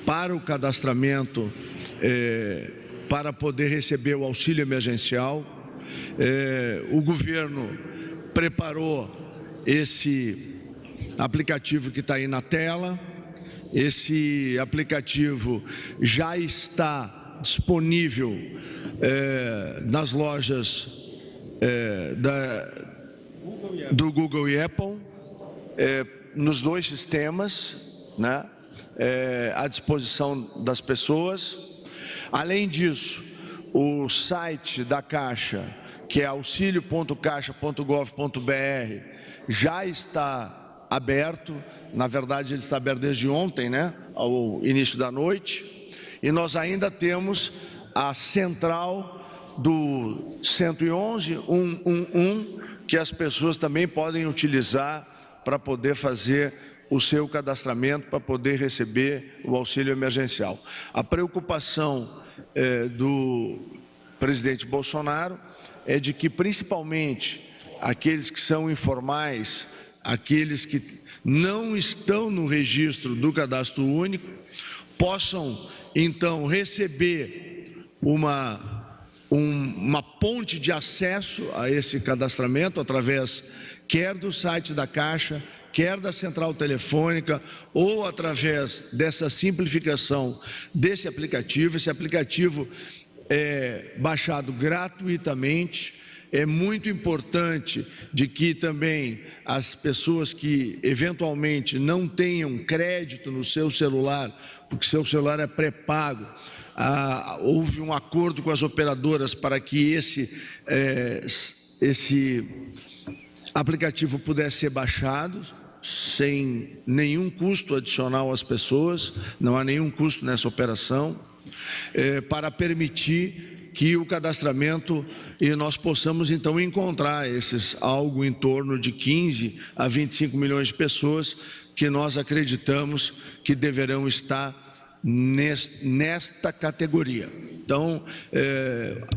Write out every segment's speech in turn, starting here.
para o cadastramento para poder receber o auxílio emergencial. O governo preparou esse aplicativo que está aí na tela. Esse aplicativo já está disponível nas lojas do Google e Apple, nos dois sistemas, né, à disposição das pessoas. Além disso, o site da Caixa, que é auxilio.caixa.gov.br, já está aberto. Na verdade, ele está aberto desde ontem, né, ao início da noite. E nós ainda temos a central do 111 111, que as pessoas também podem utilizar para poder fazer o seu cadastramento, para poder receber o auxílio emergencial. A preocupação do presidente Bolsonaro é de que, principalmente, aqueles que são informais, aqueles que não estão no registro do Cadastro Único, possam, então, receber uma ponte de acesso a esse cadastramento através quer do site da Caixa, quer da central telefônica, ou através dessa simplificação desse aplicativo. Esse aplicativo é baixado gratuitamente. É muito importante de que também as pessoas que eventualmente não tenham crédito no seu celular, porque seu celular é pré-pago, houve um acordo com as operadoras para que esse aplicativo pudesse ser baixado sem nenhum custo adicional às pessoas, não há nenhum custo nessa operação, para permitir que o cadastramento e nós possamos então encontrar algo em torno de 15 a 25 milhões de pessoas que nós acreditamos que deverão estar nesta categoria. Então,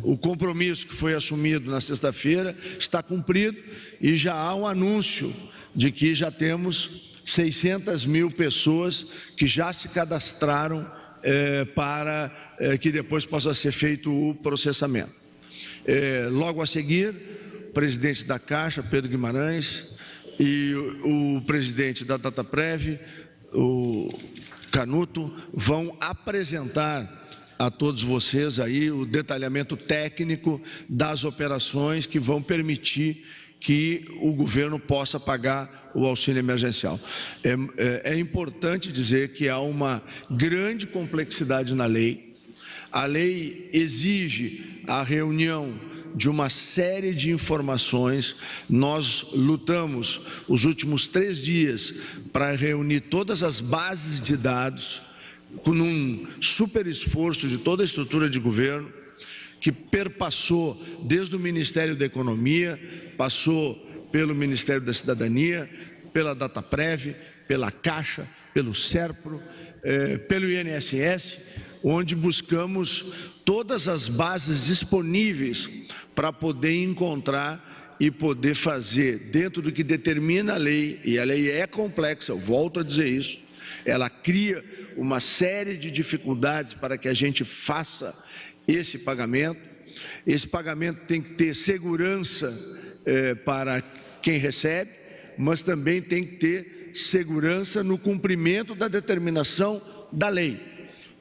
o compromisso que foi assumido na sexta-feira está cumprido e já há um anúncio de que já temos 600 mil pessoas que já se cadastraram para que depois possa ser feito o processamento. Logo a seguir, o presidente da Caixa, Pedro Guimarães, e o presidente da Dataprev, o Canuto, vão apresentar a todos vocês aí o detalhamento técnico das operações que vão permitir que o governo possa pagar o auxílio emergencial. É importante dizer que há uma grande complexidade na lei. A lei exige a reunião de uma série de informações. Nós lutamos os últimos 3 dias para reunir todas as bases de dados, com um super esforço de toda a estrutura de governo, que perpassou desde o Ministério da Economia, passou pelo Ministério da Cidadania, pela Dataprev, pela Caixa, pelo SERPRO, pelo INSS, onde buscamos todas as bases disponíveis para poder encontrar e poder fazer, dentro do que determina a lei, e a lei é complexa, eu volto a dizer isso, ela cria uma série de dificuldades para que a gente faça esse pagamento. Esse pagamento tem que ter segurança para quem recebe, mas também tem que ter segurança no cumprimento da determinação da lei.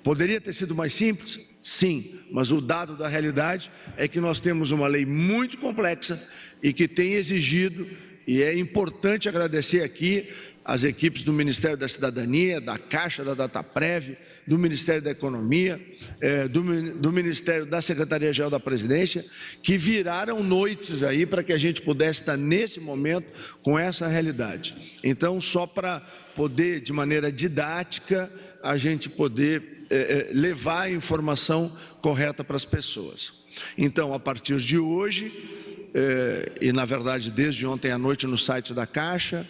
Poderia ter sido mais simples? Sim, mas o dado da realidade é que nós temos uma lei muito complexa e que tem exigido, e é importante agradecer aqui as equipes do Ministério da Cidadania, da Caixa, da Dataprev, do Ministério da Economia, do Ministério da Secretaria-Geral da Presidência, que viraram noites aí para que a gente pudesse estar nesse momento com essa realidade. Então, só para poder, de maneira didática, a gente poder levar a informação correta para as pessoas. Então, a partir de hoje, e na verdade desde ontem à noite no site da Caixa,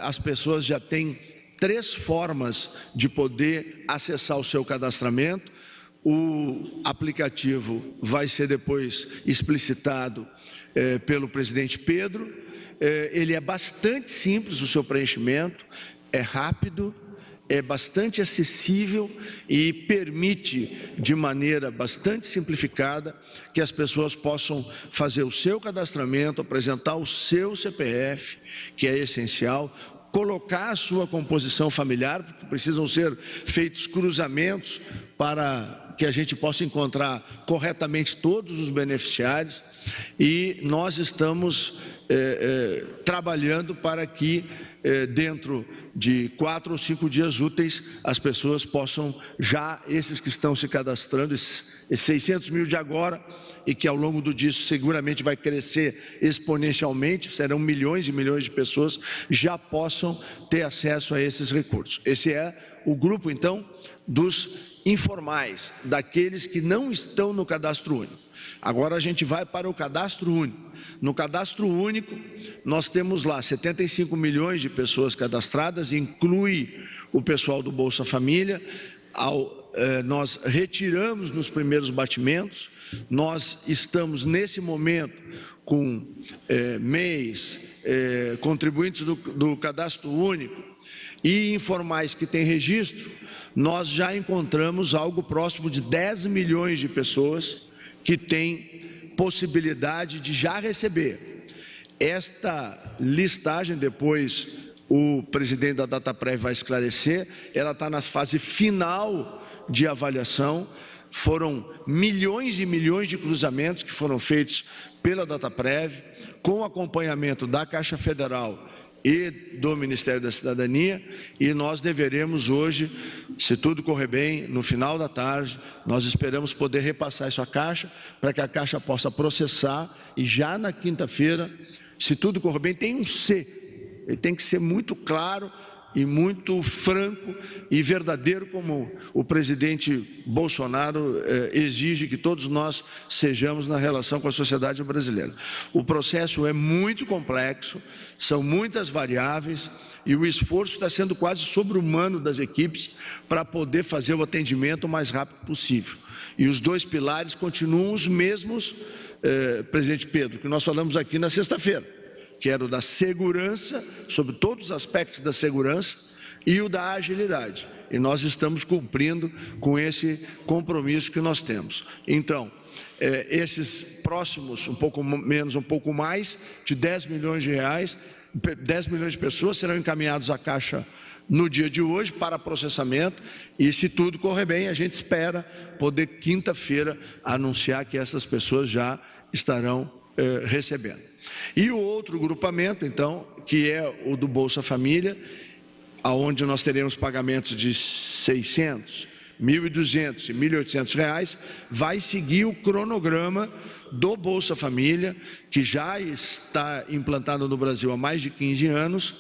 as pessoas já têm 3 formas de poder acessar o seu cadastramento. O aplicativo vai ser depois explicitado pelo presidente Pedro. Ele é bastante simples o seu preenchimento, é rápido, é bastante acessível e permite, de maneira bastante simplificada, que as pessoas possam fazer o seu cadastramento, apresentar o seu CPF, que é essencial, colocar a sua composição familiar, porque precisam ser feitos cruzamentos para que a gente possa encontrar corretamente todos os beneficiários, e nós estamos trabalhando para que dentro de 4 ou 5 dias úteis, as pessoas possam já, esses que estão se cadastrando, esses 600 mil de agora, e que ao longo do dia seguramente vai crescer exponencialmente, serão milhões e milhões de pessoas, já possam ter acesso a esses recursos. Esse é o grupo, então, dos informais, daqueles que não estão no cadastro único. Agora a gente vai para o cadastro único. No cadastro único, nós temos lá 75 milhões de pessoas cadastradas, inclui o pessoal do Bolsa Família. Nós retiramos nos primeiros batimentos, nós estamos nesse momento com MEIs, contribuintes do cadastro único e informais que têm registro, nós já encontramos algo próximo de 10 milhões de pessoas que têm possibilidade de já receber. Esta listagem, depois o presidente da Dataprev vai esclarecer, ela está na fase final de avaliação. Foram milhões e milhões de cruzamentos que foram feitos pela Dataprev, com acompanhamento da Caixa Federal e do Ministério da Cidadania, e nós deveremos hoje, se tudo correr bem, no final da tarde, nós esperamos poder repassar isso à Caixa, para que a Caixa possa processar, e já na quinta-feira, se tudo correr bem, tem um C, ele tem que ser muito claro e muito franco e verdadeiro, como o presidente Bolsonaro exige que todos nós sejamos na relação com a sociedade brasileira. O processo é muito complexo, são muitas variáveis, e o esforço está sendo quase sobre-humano das equipes para poder fazer o atendimento o mais rápido possível. E os 2 pilares continuam os mesmos, presidente Pedro, que nós falamos aqui na sexta-feira, que era o da segurança, sobre todos os aspectos da segurança, e o da agilidade. E nós estamos cumprindo com esse compromisso que nós temos. Então, esses próximos, um pouco menos, um pouco mais, de 10 milhões de reais, 10 milhões de pessoas serão encaminhados à Caixa no dia de hoje para processamento, e se tudo correr bem, a gente espera poder quinta-feira anunciar que essas pessoas já estarão recebendo. E o outro grupamento, então, que é o do Bolsa Família, aonde nós teremos pagamentos de 600, 1.200 e 1.800 reais, vai seguir o cronograma do Bolsa Família, que já está implantado no Brasil há mais de 15 anos.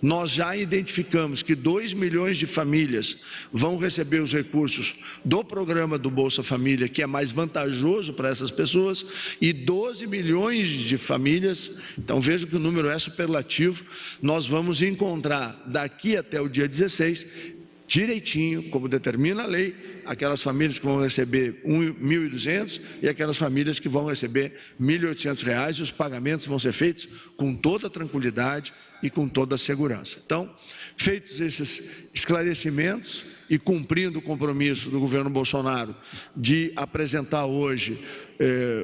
Nós já identificamos que 2 milhões de famílias vão receber os recursos do programa do Bolsa Família, que é mais vantajoso para essas pessoas, e 12 milhões de famílias, então veja que o número é superlativo, nós vamos encontrar daqui até o dia 16, direitinho, como determina a lei, aquelas famílias que vão receber 1.200 e aquelas famílias que vão receber 1.800 reais, e os pagamentos vão ser feitos com toda a tranquilidade e com toda a segurança. Então, feitos esses esclarecimentos e cumprindo o compromisso do governo Bolsonaro de apresentar hoje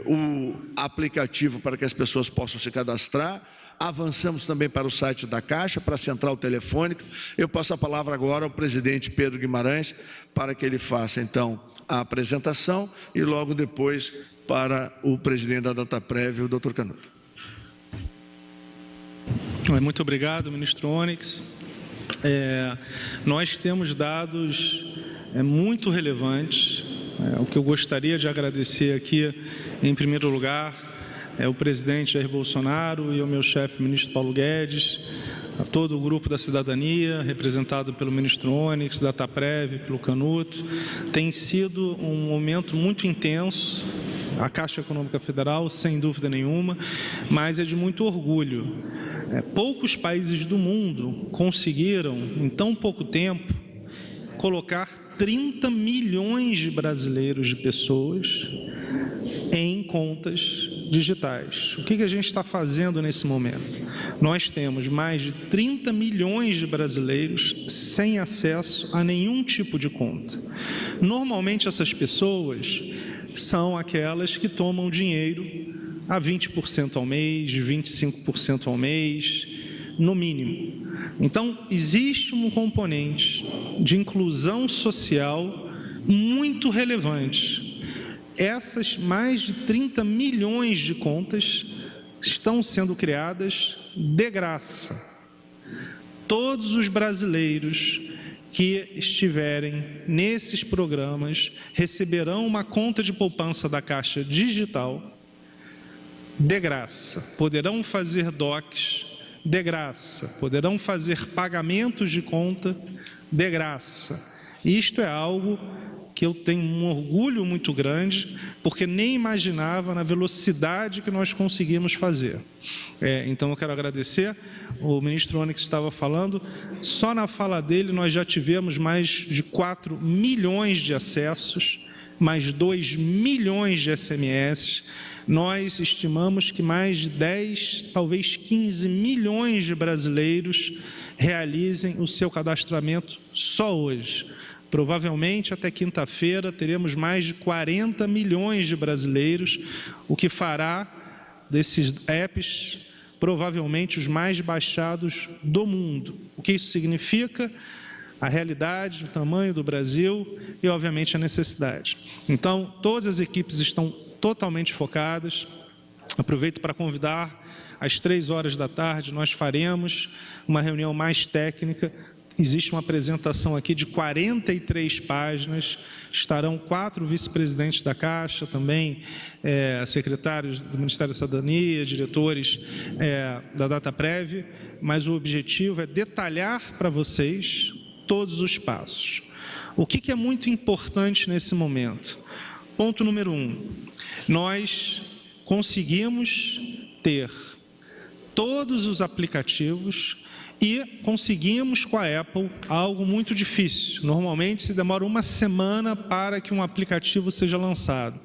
o aplicativo para que as pessoas possam se cadastrar, avançamos também para o site da Caixa, para a central telefônica. Eu passo a palavra agora ao presidente Pedro Guimarães, para que ele faça então a apresentação, e logo depois para o presidente da Dataprev, o Dr. Canuto. Muito obrigado, ministro Onyx. Nós temos dados muito relevantes. O que eu gostaria de agradecer aqui, em primeiro lugar, o presidente Jair Bolsonaro e o meu chefe, ministro Paulo Guedes, a todo o grupo da cidadania, representado pelo ministro Onyx, da Dataprev, pelo Canuto. Tem sido um momento muito intenso, a Caixa Econômica Federal, sem dúvida nenhuma, mas é de muito orgulho. Poucos países do mundo conseguiram, em tão pouco tempo, colocar 30 milhões de brasileiros, de pessoas, em contas digitais. O que a gente está fazendo nesse momento? nós temos mais de 30 milhões de brasileiros sem acesso a nenhum tipo de conta. Normalmente, essas pessoas são aquelas que tomam dinheiro a 20% ao mês, 25% ao mês, no mínimo. Então, existe um componente de inclusão social muito relevante. Essas mais de 30 milhões de contas estão sendo criadas de graça. Todos os brasileiros que estiverem nesses programas receberão uma conta de poupança da Caixa digital de graça. Poderão fazer DOCs de graça, poderão fazer pagamentos de conta de graça. Isto é algo que eu tenho um orgulho muito grande, porque nem imaginava na velocidade que nós conseguimos fazer. Então, eu quero agradecer. O ministro Onyx estava falando, só na fala dele nós já tivemos mais de 4 milhões de acessos, mais 2 milhões de SMS. Nós estimamos que mais de 10, talvez 15 milhões de brasileiros realizem o seu cadastramento só hoje. Provavelmente, até quinta-feira, teremos mais de 40 milhões de brasileiros, o que fará desses apps, provavelmente, os mais baixados do mundo. O que isso significa? A realidade, o tamanho do Brasil e, obviamente, a necessidade. Então, todas as equipes estão totalmente focadas. Aproveito para convidar, às 15h, nós faremos uma reunião mais técnica. Existe uma apresentação aqui de 43 páginas, estarão 4 vice-presidentes da Caixa, também secretários do Ministério da Cidadania, diretores da Dataprev, mas o objetivo é detalhar para vocês todos os passos. O que é muito importante nesse momento? Ponto número 1, nós conseguimos ter todos os aplicativos e conseguimos com a Apple algo muito difícil. Normalmente se demora uma semana para que um aplicativo seja lançado.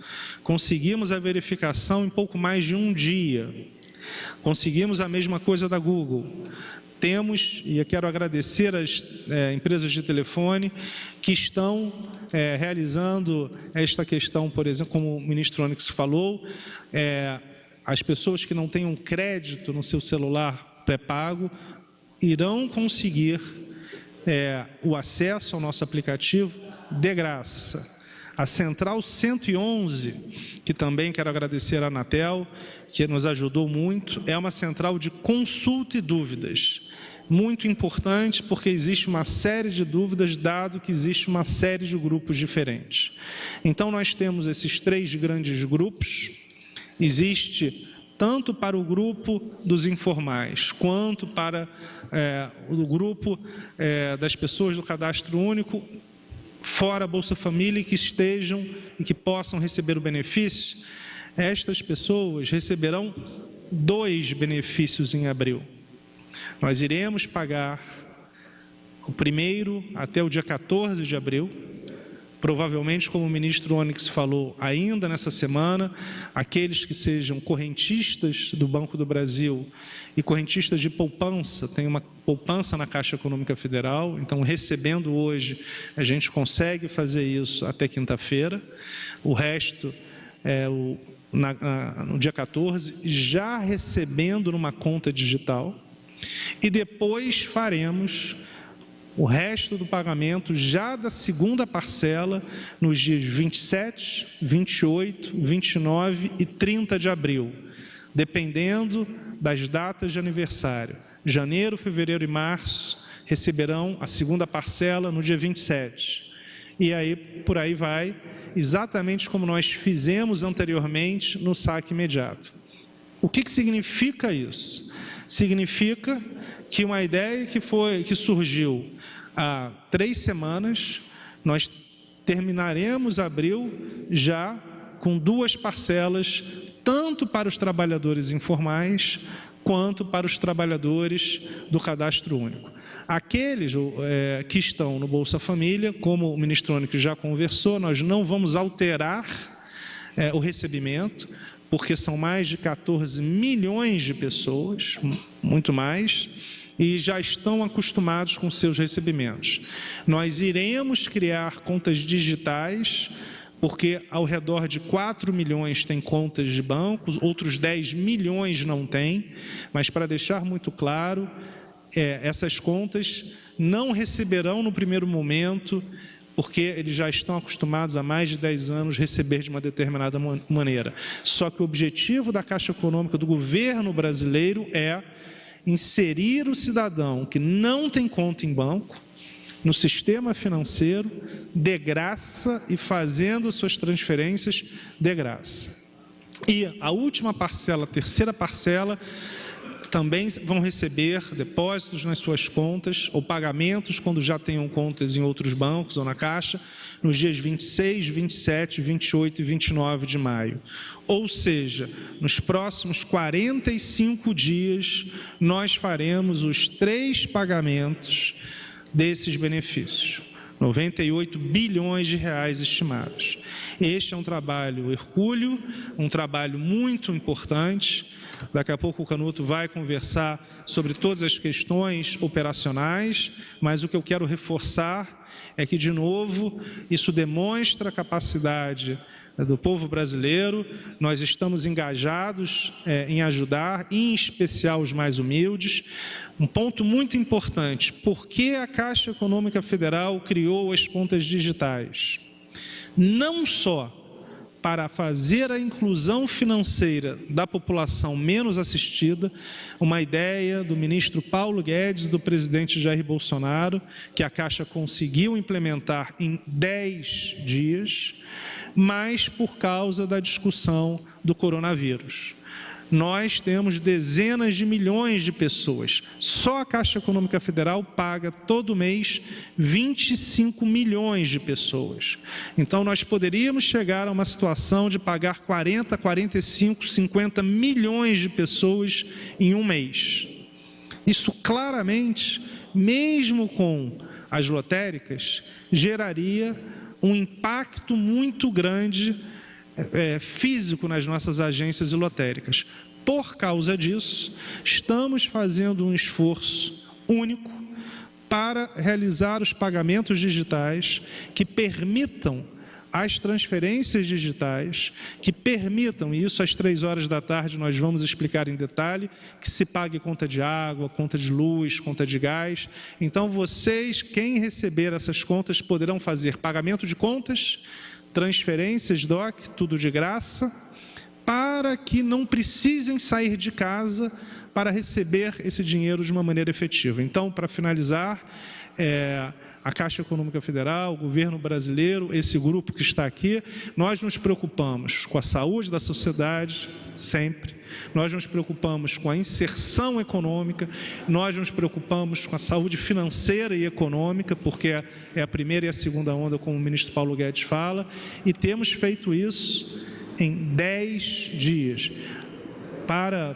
Conseguimos a verificação em pouco mais de um dia. Conseguimos a mesma coisa da Google. Temos, e eu quero agradecer às empresas de telefone que estão realizando esta questão, por exemplo, como o ministro Onyx falou, as pessoas que não tenham crédito no seu celular pré-pago, irão conseguir o acesso ao nosso aplicativo de graça. A Central 111, que também quero agradecer à Anatel, que nos ajudou muito, é uma central de consulta e dúvidas. Muito importante, porque existe uma série de dúvidas, dado que existe uma série de grupos diferentes. Então, nós temos esses 3 grandes grupos. Existe tanto para o grupo dos informais, quanto para o grupo das pessoas do cadastro único, fora a Bolsa Família, que estejam e que possam receber o benefício. Estas pessoas receberão 2 benefícios em abril. Nós iremos pagar o primeiro até o dia 14 de abril, provavelmente, como o ministro Onyx falou, ainda nessa semana, aqueles que sejam correntistas do Banco do Brasil e correntistas de poupança, tem uma poupança na Caixa Econômica Federal, então, recebendo hoje, a gente consegue fazer isso até quinta-feira. O resto, no dia 14, já recebendo numa conta digital. E depois faremos o resto do pagamento já da segunda parcela nos dias 27, 28, 29 e 30 de abril, dependendo das datas de aniversário. Janeiro, fevereiro e março receberão a segunda parcela no dia 27. E aí, por aí vai, exatamente como nós fizemos anteriormente no saque imediato. O que significa isso? Significa que uma ideia que surgiu há 3 semanas, nós terminaremos abril já com 2 parcelas, tanto para os trabalhadores informais, quanto para os trabalhadores do cadastro único. Aqueles que estão no Bolsa Família, como o ministro Onyx já conversou, nós não vamos alterar o recebimento. porque são mais de 14 milhões de pessoas, muito mais, e já estão acostumados com seus recebimentos. Nós iremos criar contas digitais, porque ao redor de 4 milhões têm contas de bancos, outros 10 milhões não têm, mas para deixar muito claro, essas contas não receberão no primeiro momento, porque eles já estão acostumados há mais de 10 anos a receber de uma determinada maneira. Só que o objetivo da Caixa Econômica do governo brasileiro é inserir o cidadão que não tem conta em banco no sistema financeiro de graça e fazendo suas transferências de graça. E a última parcela, a terceira parcela, também vão receber depósitos nas suas contas ou pagamentos quando já tenham contas em outros bancos ou na Caixa, nos dias 26, 27, 28 e 29 de maio. Ou seja, nos próximos 45 dias, nós faremos os 3 pagamentos desses benefícios. 98 bilhões de reais estimados. Este é um trabalho hercúleo, um trabalho muito importante. Daqui a pouco o Canuto vai conversar sobre todas as questões operacionais, mas o que eu quero reforçar é que, de novo, isso demonstra a capacidade do povo brasileiro. Nós estamos engajados em ajudar, em especial os mais humildes. Um ponto muito importante: por que a Caixa Econômica Federal criou as contas digitais? Não só para fazer a inclusão financeira da população menos assistida, uma ideia do ministro Paulo Guedes e do presidente Jair Bolsonaro, que a Caixa conseguiu implementar em 10 dias, mas por causa da discussão do coronavírus. Nós temos dezenas de milhões de pessoas. Só a Caixa Econômica Federal paga todo mês 25 milhões de pessoas. Então, nós poderíamos chegar a uma situação de pagar 40, 45, 50 milhões de pessoas em um mês. Isso claramente, mesmo com as lotéricas, geraria um impacto muito grande físico nas nossas agências e lotéricas. Por causa disso, estamos fazendo um esforço único para realizar os pagamentos digitais que permitam as transferências digitais, que permitam, e isso às 3 horas da tarde nós vamos explicar em detalhe, que se pague conta de água, conta de luz, conta de gás. Então vocês, quem receber essas contas, poderão fazer pagamento de contas, transferências, DOC, tudo de graça, para que não precisem sair de casa para receber esse dinheiro de uma maneira efetiva. Então, para finalizar, a Caixa Econômica Federal, o governo brasileiro, esse grupo que está aqui, nós nos preocupamos com a saúde da sociedade, sempre. Nós nos preocupamos com a inserção econômica, nós nos preocupamos com a saúde financeira e econômica, porque é a primeira e a segunda onda, como o ministro Paulo Guedes fala, e temos feito isso em 10 dias.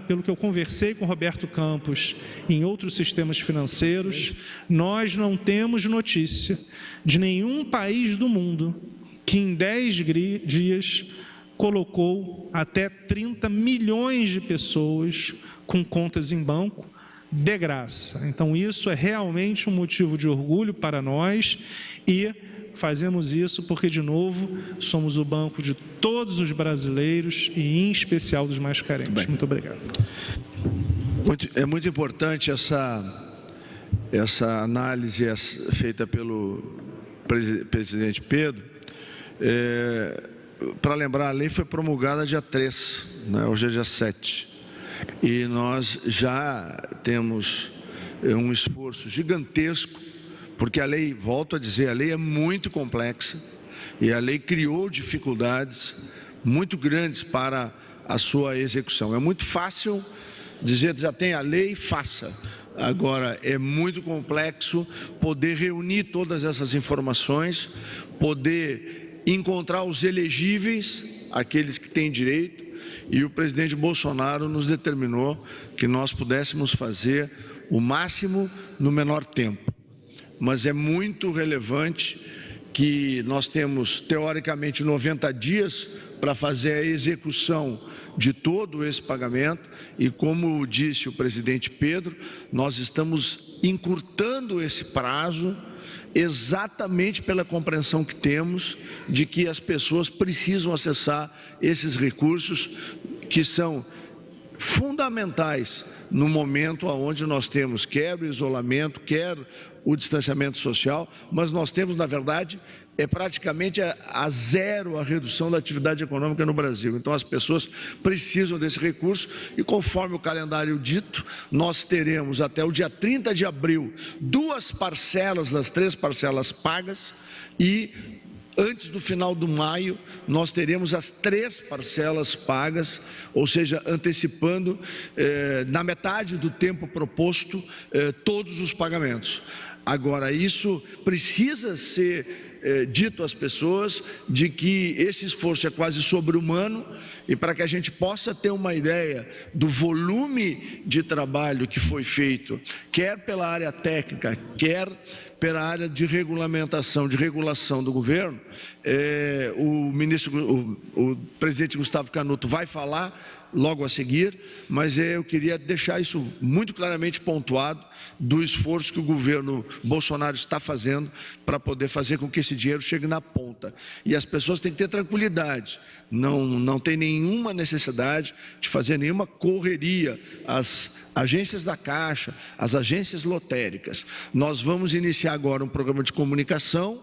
Pelo que eu conversei com Roberto Campos em outros sistemas financeiros, nós não temos notícia de nenhum país do mundo que em 10 dias colocou até 30 milhões de pessoas com contas em banco de graça. Então isso é realmente um motivo de orgulho para nós e fazemos isso porque, de novo, somos o banco de todos os brasileiros e, em especial, dos mais carentes. Muito obrigado. É muito importante essa análise feita pelo presidente Pedro. Para lembrar, a lei foi promulgada dia 3, né? Hoje é dia 7. E nós já temos um esforço gigantesco, porque a lei, volto a dizer, a lei é muito complexa e a lei criou dificuldades muito grandes para a sua execução. É muito fácil dizer, já tem a lei, faça. Agora, é muito complexo poder reunir todas essas informações, poder encontrar os elegíveis, aqueles que têm direito, e o presidente Bolsonaro nos determinou que nós pudéssemos fazer o máximo no menor tempo. Mas é muito relevante que nós temos, teoricamente, 90 dias para fazer a execução de todo esse pagamento e, como disse o presidente Pedro, nós estamos encurtando esse prazo exatamente pela compreensão que temos de que as pessoas precisam acessar esses recursos que são fundamentais no momento onde nós temos quer o isolamento, quer o distanciamento social, mas nós temos, na verdade, praticamente a zero a redução da atividade econômica no Brasil. Então, as pessoas precisam desse recurso e, conforme o calendário dito, nós teremos até o dia 30 de abril 2 parcelas das 3 parcelas pagas e antes do final do maio, nós teremos as 3 parcelas pagas, ou seja, antecipando na metade do tempo proposto todos os pagamentos. Agora, isso precisa ser dito às pessoas de que esse esforço é quase sobre-humano e para que a gente possa ter uma ideia do volume de trabalho que foi feito, quer pela área técnica, quer pela área de regulamentação, de regulação do governo, o presidente Gustavo Canuto vai falar logo a seguir, mas eu queria deixar isso muito claramente pontuado do esforço que o governo Bolsonaro está fazendo para poder fazer com que esse dinheiro chegue na ponta. E as pessoas têm que ter tranquilidade, não tem nenhuma necessidade de fazer nenhuma correria. As agências da Caixa, as agências lotéricas, nós vamos iniciar agora um programa de comunicação,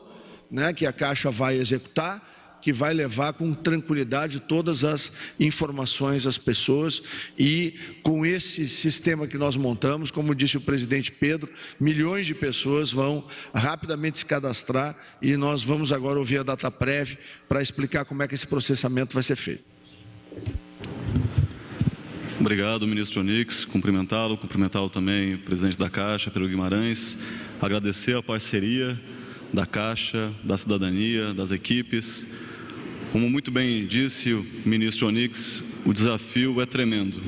que a Caixa vai executar, que vai levar com tranquilidade todas as informações às pessoas e com esse sistema que nós montamos, como disse o presidente Pedro, milhões de pessoas vão rapidamente se cadastrar e nós vamos agora ouvir a Dataprev para explicar como é que esse processamento vai ser feito. Obrigado, ministro Onix, cumprimentá-lo também, o presidente da Caixa, Pedro Guimarães, agradecer a parceria da Caixa, da cidadania, das equipes. Como muito bem disse o ministro Onix, o desafio é tremendo.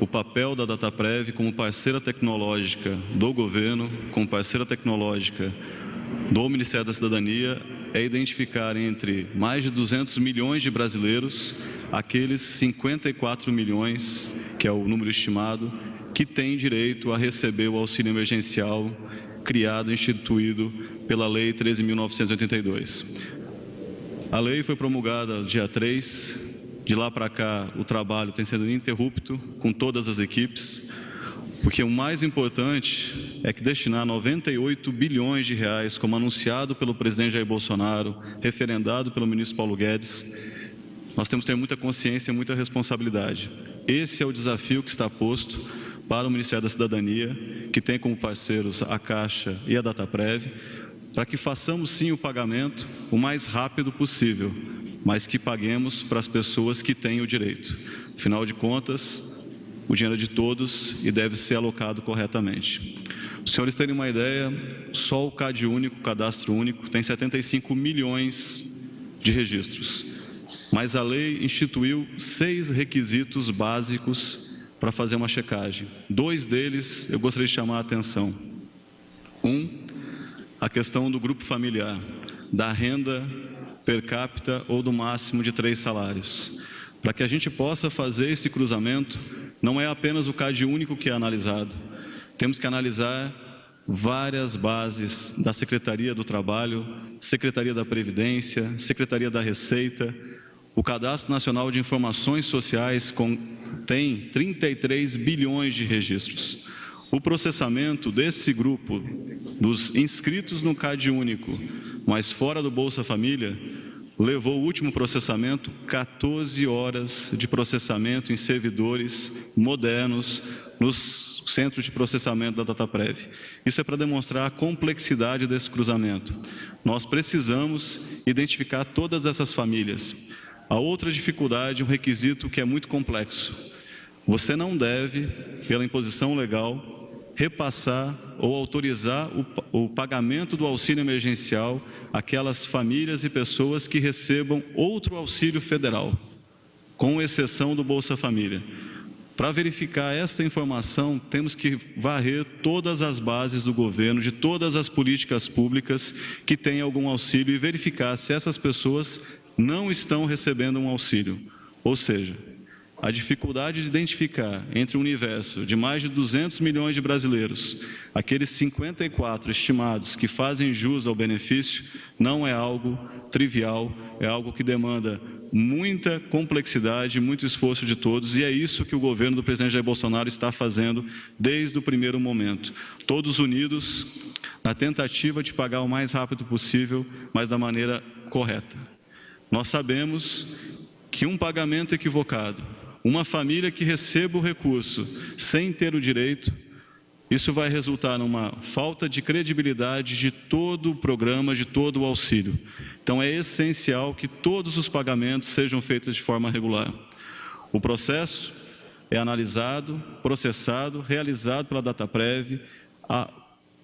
O papel da Dataprev como parceira tecnológica do governo, como parceira tecnológica do Ministério da Cidadania, é identificar entre mais de 200 milhões de brasileiros, aqueles 54 milhões, que é o número estimado, que têm direito a receber o auxílio emergencial criado e instituído pela Lei 13.982. A lei foi promulgada dia 3, de lá para cá o trabalho tem sido ininterrupto com todas as equipes, porque o mais importante é que destinar 98 bilhões de reais, como anunciado pelo presidente Jair Bolsonaro, referendado pelo ministro Paulo Guedes, nós temos que ter muita consciência e muita responsabilidade. Esse é o desafio que está posto para o Ministério da Cidadania, que tem como parceiros a Caixa e a Dataprev, para que façamos sim o pagamento o mais rápido possível, mas que paguemos para as pessoas que têm o direito. Afinal de contas, o dinheiro é de todos e deve ser alocado corretamente. Os senhores terem uma ideia, só o CAD único, o cadastro único, tem 75 milhões de registros, mas a lei instituiu 6 requisitos básicos para fazer uma checagem. 2 deles eu gostaria de chamar a atenção. A questão do grupo familiar, da renda per capita ou do máximo de 3 salários. Para que a gente possa fazer esse cruzamento, não é apenas o CAD único que é analisado. Temos que analisar várias bases da Secretaria do Trabalho, Secretaria da Previdência, Secretaria da Receita. O Cadastro Nacional de Informações Sociais tem 33 bilhões de registros. O processamento desse grupo, dos inscritos no CAD único, mas fora do Bolsa Família, levou o último processamento 14 horas de processamento em servidores modernos nos centros de processamento da Dataprev. Isso é para demonstrar a complexidade desse cruzamento. Nós precisamos identificar todas essas famílias. A outra dificuldade, um requisito que é muito complexo. Você não deve, pela imposição legal, repassar ou autorizar o pagamento do auxílio emergencial àquelas famílias e pessoas que recebam outro auxílio federal, com exceção do Bolsa Família. Para verificar esta informação, temos que varrer todas as bases do governo, de todas as políticas públicas que têm algum auxílio e verificar se essas pessoas não estão recebendo um auxílio. Ou seja, a dificuldade de identificar entre um universo de mais de 200 milhões de brasileiros, aqueles 54 estimados que fazem jus ao benefício, não é algo trivial, é algo que demanda muita complexidade, muito esforço de todos, e é isso que o governo do presidente Jair Bolsonaro está fazendo desde o primeiro momento. Todos unidos na tentativa de pagar o mais rápido possível, mas da maneira correta. Nós sabemos que um pagamento equivocado, uma família que receba o recurso sem ter o direito, isso vai resultar numa falta de credibilidade de todo o programa, de todo o auxílio. Então é essencial que todos os pagamentos sejam feitos de forma regular. O processo é analisado, processado, realizado pela Dataprev,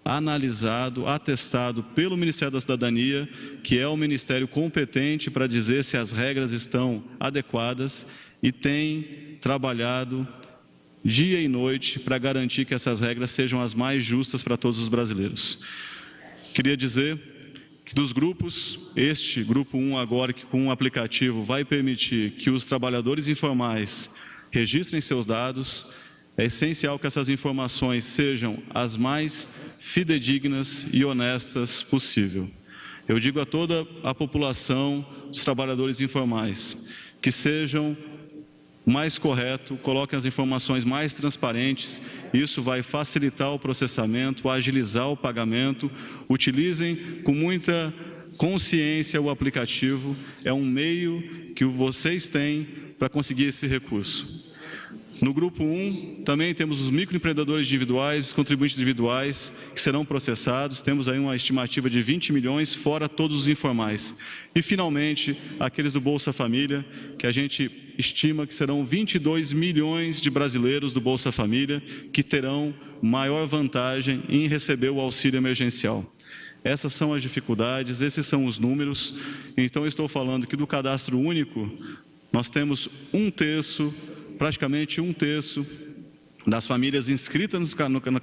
analisado, atestado pelo Ministério da Cidadania, que é o ministério competente para dizer se as regras estão adequadas, e tem trabalhado dia e noite para garantir que essas regras sejam as mais justas para todos os brasileiros. Queria dizer que dos grupos, este grupo 1 agora, que com um aplicativo vai permitir que os trabalhadores informais registrem seus dados, é essencial que essas informações sejam as mais fidedignas e honestas possível. Eu digo a toda a população dos trabalhadores informais que sejam mais correto, coloquem as informações mais transparentes, isso vai facilitar o processamento, agilizar o pagamento, utilizem com muita consciência o aplicativo, é um meio que vocês têm para conseguir esse recurso. No grupo 1, também temos os microempreendedores individuais, os contribuintes individuais, que serão processados. Temos aí uma estimativa de 20 milhões, fora todos os informais. E, finalmente, aqueles do Bolsa Família, que a gente estima que serão 22 milhões de brasileiros do Bolsa Família, que terão maior vantagem em receber o auxílio emergencial. Essas são as dificuldades, esses são os números. Então, eu estou falando que do cadastro único, nós temos praticamente um terço das famílias inscritas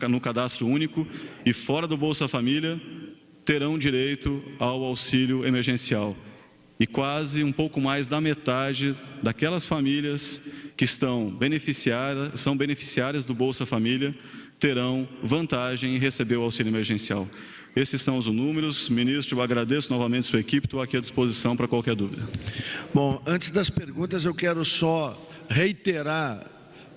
no cadastro único e fora do Bolsa Família terão direito ao auxílio emergencial. E quase um pouco mais da metade daquelas famílias que são beneficiárias do Bolsa Família terão vantagem em receber o auxílio emergencial. Esses são os números. Ministro, eu agradeço novamente a sua equipe, estou aqui à disposição para qualquer dúvida. Bom, antes das perguntas, eu quero só reiterar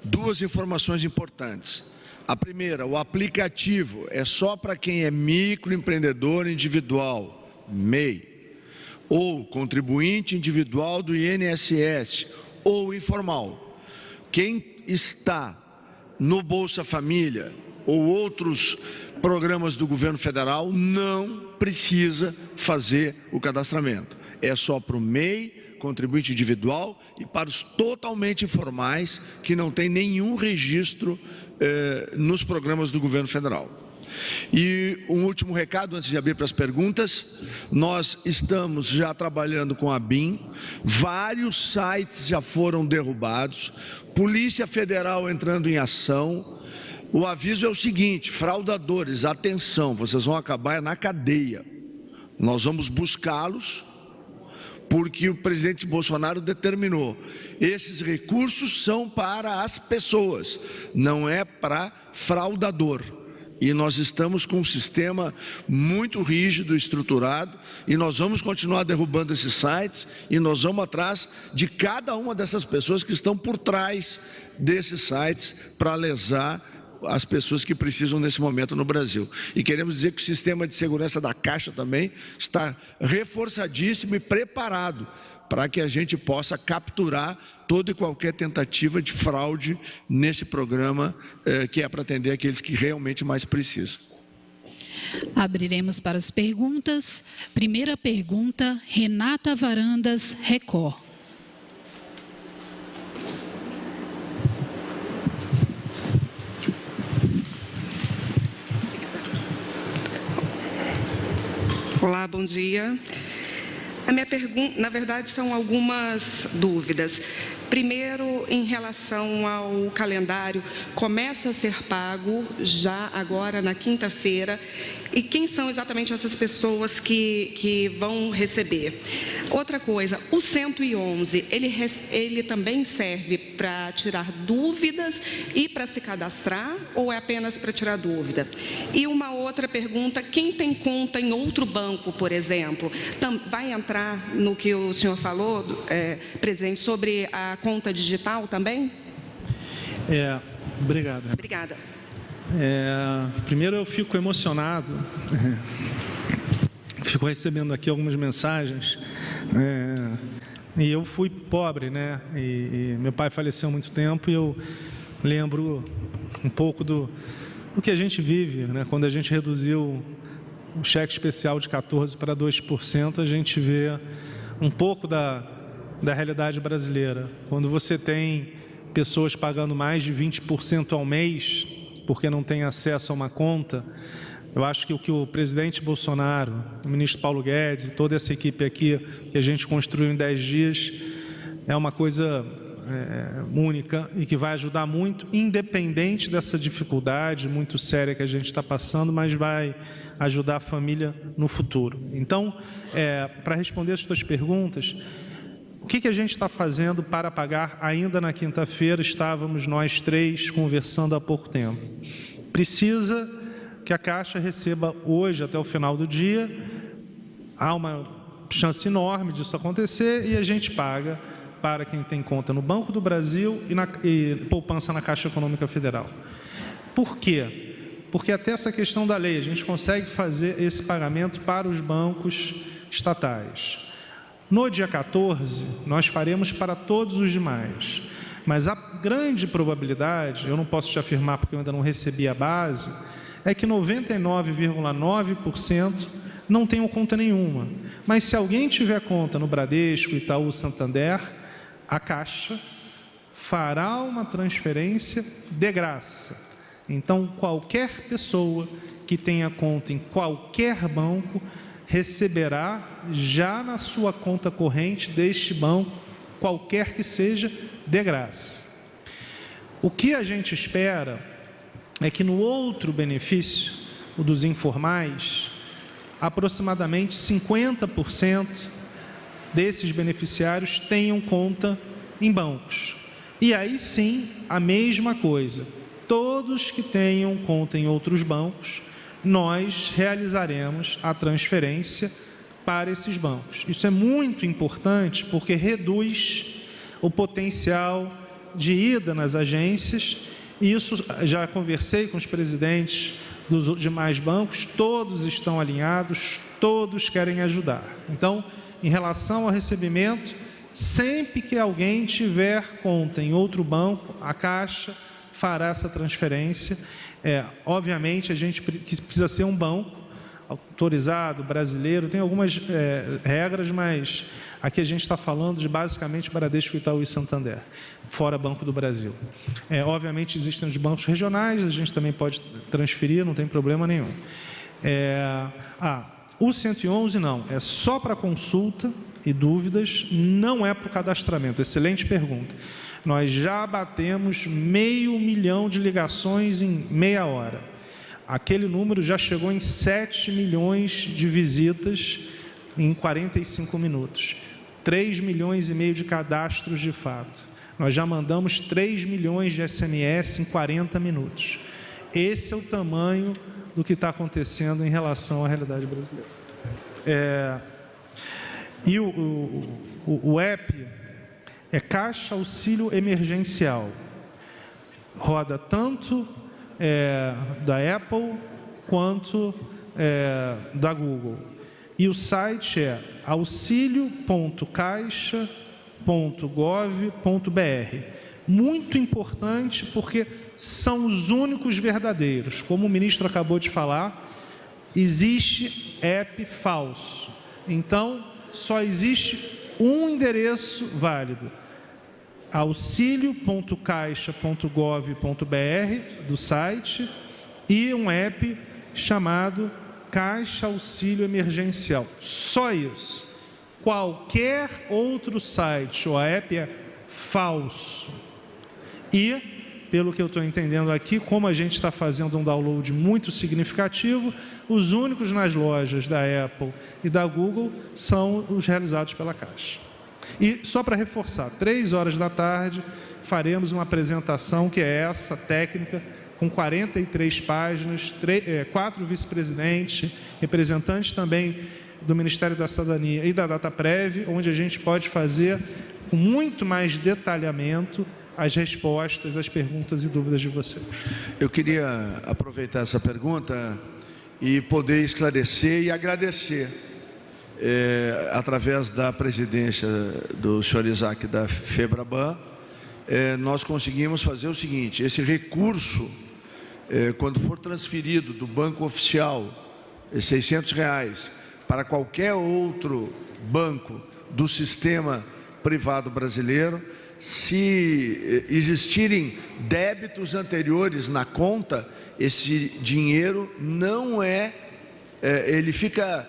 duas informações importantes. A primeira, o aplicativo é só para quem é microempreendedor individual, MEI, ou contribuinte individual do INSS, ou informal. Quem está no Bolsa Família ou outros programas do governo federal não precisa fazer o cadastramento. É só para o MEI, contribuinte individual, e para os totalmente informais que não tem nenhum registro nos programas do governo federal. E um último recado antes de abrir para as perguntas: nós estamos já trabalhando com a BIM, vários sites já foram derrubados, Polícia Federal entrando em ação. O aviso é o seguinte: fraudadores, atenção, vocês vão acabar na cadeia. Nós vamos buscá-los, porque o presidente Bolsonaro determinou. Esses recursos são para as pessoas, não é para fraudador. E nós estamos com um sistema muito rígido, estruturado, e nós vamos continuar derrubando esses sites, e nós vamos atrás de cada uma dessas pessoas que estão por trás desses sites para lesar as pessoas que precisam nesse momento no Brasil. E queremos dizer que o sistema de segurança da Caixa também está reforçadíssimo e preparado para que a gente possa capturar toda e qualquer tentativa de fraude nesse programa, que é para atender aqueles que realmente mais precisam. Abriremos para as perguntas. Primeira pergunta, Renata Varandas, Record. Olá, bom dia. A minha pergunta, na verdade, são algumas dúvidas. Primeiro, em relação ao calendário, começa a ser pago já agora na quinta-feira. E quem são exatamente essas pessoas que vão receber? Outra coisa, o 111, ele também serve para tirar dúvidas e para se cadastrar, ou é apenas para tirar dúvida? E uma outra pergunta, quem tem conta em outro banco, por exemplo, vai entrar no que o senhor falou, presidente, sobre a conta digital também? Obrigado. Obrigada. Primeiro, eu fico emocionado, fico recebendo aqui algumas mensagens, e eu fui pobre, né? E meu pai faleceu há muito tempo, e eu lembro um pouco do que a gente vive, né? Quando a gente reduziu o cheque especial de 14% para 2%, a gente vê um pouco da realidade brasileira. Quando você tem pessoas pagando mais de 20% ao mês, porque não tem acesso a uma conta, eu acho que o que o presidente Bolsonaro, o ministro Paulo Guedes e toda essa equipe aqui, que a gente construiu em 10 dias, é uma coisa única e que vai ajudar muito, independente dessa dificuldade muito séria que a gente está passando, mas vai ajudar a família no futuro. Então, para responder as suas perguntas, o que a gente está fazendo para pagar ainda na quinta-feira? Estávamos nós três conversando há pouco tempo. Precisa que a Caixa receba hoje, até o final do dia. Há uma chance enorme disso acontecer e a gente paga para quem tem conta no Banco do Brasil e poupança na Caixa Econômica Federal. Por quê? Porque até essa questão da lei, a gente consegue fazer esse pagamento para os bancos estatais. No dia 14, nós faremos para todos os demais, mas a grande probabilidade, eu não posso te afirmar porque eu ainda não recebi a base, é que 99,9% não tenham conta nenhuma. Mas se alguém tiver conta no Bradesco, Itaú, Santander, a Caixa fará uma transferência de graça. Então, qualquer pessoa que tenha conta em qualquer banco receberá já na sua conta corrente deste banco, qualquer que seja, de graça. O que a gente espera é que no outro benefício, o dos informais, aproximadamente 50% desses beneficiários tenham conta em bancos. E aí sim, a mesma coisa, todos que tenham conta em outros bancos, nós realizaremos a transferência para esses bancos. Isso é muito importante porque reduz o potencial de ida nas agências, e isso já conversei com os presidentes dos demais bancos, todos estão alinhados, todos querem ajudar. Então, em relação ao recebimento, sempre que alguém tiver conta em outro banco, a Caixa fará essa transferência. Obviamente, a gente precisa ser um banco autorizado, brasileiro, tem algumas regras, mas aqui a gente está falando de basicamente Bradesco, Itaú e Santander, fora Banco do Brasil. Obviamente, existem os bancos regionais, a gente também pode transferir, não tem problema nenhum. O 111 não, é só para consulta e dúvidas, não é para o cadastramento. Excelente pergunta. Nós já batemos 500 mil de ligações em meia hora. Aquele número já chegou em 7 milhões de visitas em 45 minutos. 3,5 milhões de cadastros de fato. Nós já mandamos 3 milhões de SMS em 40 minutos. Esse é o tamanho do que está acontecendo em relação à realidade brasileira. E o app é Caixa Auxílio Emergencial. Roda tanto da Apple quanto da Google. E o site é auxilio.caixa.gov.br. Muito importante porque são os únicos verdadeiros. Como o ministro acabou de falar, existe app falso. Então, só existe um endereço válido: auxilio.caixa.gov.br do site e um app chamado Caixa Auxílio Emergencial. Só isso. Qualquer outro site ou app é falso. E, pelo que eu estou entendendo aqui, como a gente está fazendo um download muito significativo, os únicos nas lojas da Apple e da Google são os realizados pela Caixa. E, só para reforçar, 3 horas da tarde, faremos uma apresentação que é essa, técnica, com 43 páginas, 4 vice-presidentes, representantes também do Ministério da Cidadania e da Dataprev, onde a gente pode fazer com muito mais detalhamento as respostas, as perguntas e dúvidas de vocês. Eu queria aproveitar essa pergunta e poder esclarecer e agradecer, através da presidência do senhor Isaac da FEBRABAN, nós conseguimos fazer o seguinte: esse recurso, quando for transferido do banco oficial, R$600, para qualquer outro banco do sistema privado brasileiro, se existirem débitos anteriores na conta, esse dinheiro não ele fica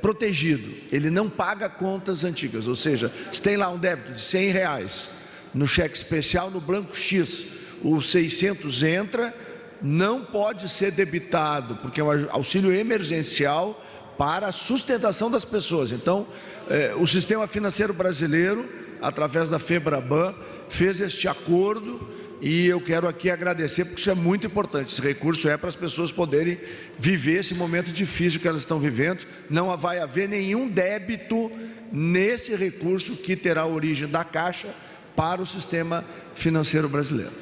protegido, ele não paga contas antigas. Ou seja, se tem lá um débito de R$100 no cheque especial no banco X, o 600 entra, não pode ser debitado, porque é um auxílio emergencial para a sustentação das pessoas. Então, o sistema financeiro brasileiro, através da FEBRABAN, fez este acordo, e eu quero aqui agradecer, porque isso é muito importante. Esse recurso é para as pessoas poderem viver esse momento difícil que elas estão vivendo. Não vai haver nenhum débito nesse recurso, que terá origem da Caixa para o sistema financeiro brasileiro.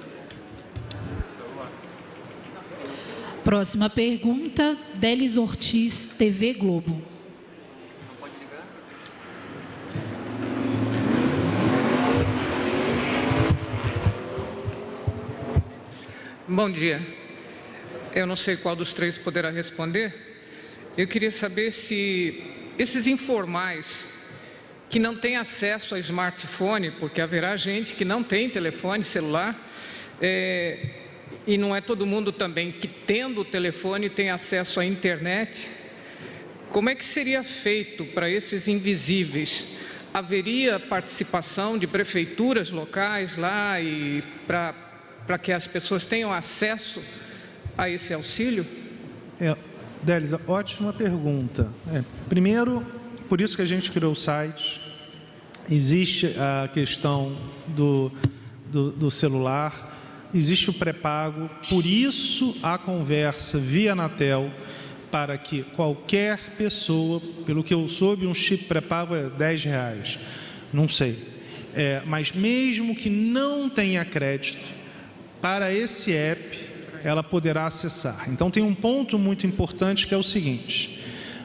Próxima pergunta, Delis Ortiz, TV Globo. Bom dia. Eu não sei qual dos três poderá responder. Eu queria saber se esses informais que não têm acesso a smartphone, porque haverá gente que não tem telefone celular, e não é todo mundo também que, tendo o telefone, tem acesso à internet. Como é que seria feito para esses invisíveis? Haveria participação de prefeituras locais lá e para que as pessoas tenham acesso a esse auxílio? Delis, ótima pergunta. Primeiro, por isso que a gente criou o site. Existe a questão do celular, existe o pré-pago, por isso a conversa via Anatel, para que qualquer pessoa, pelo que eu soube, um chip pré-pago é R$10, não sei, mas mesmo que não tenha crédito, para esse app ela poderá acessar. Então tem um ponto muito importante, que é o seguinte: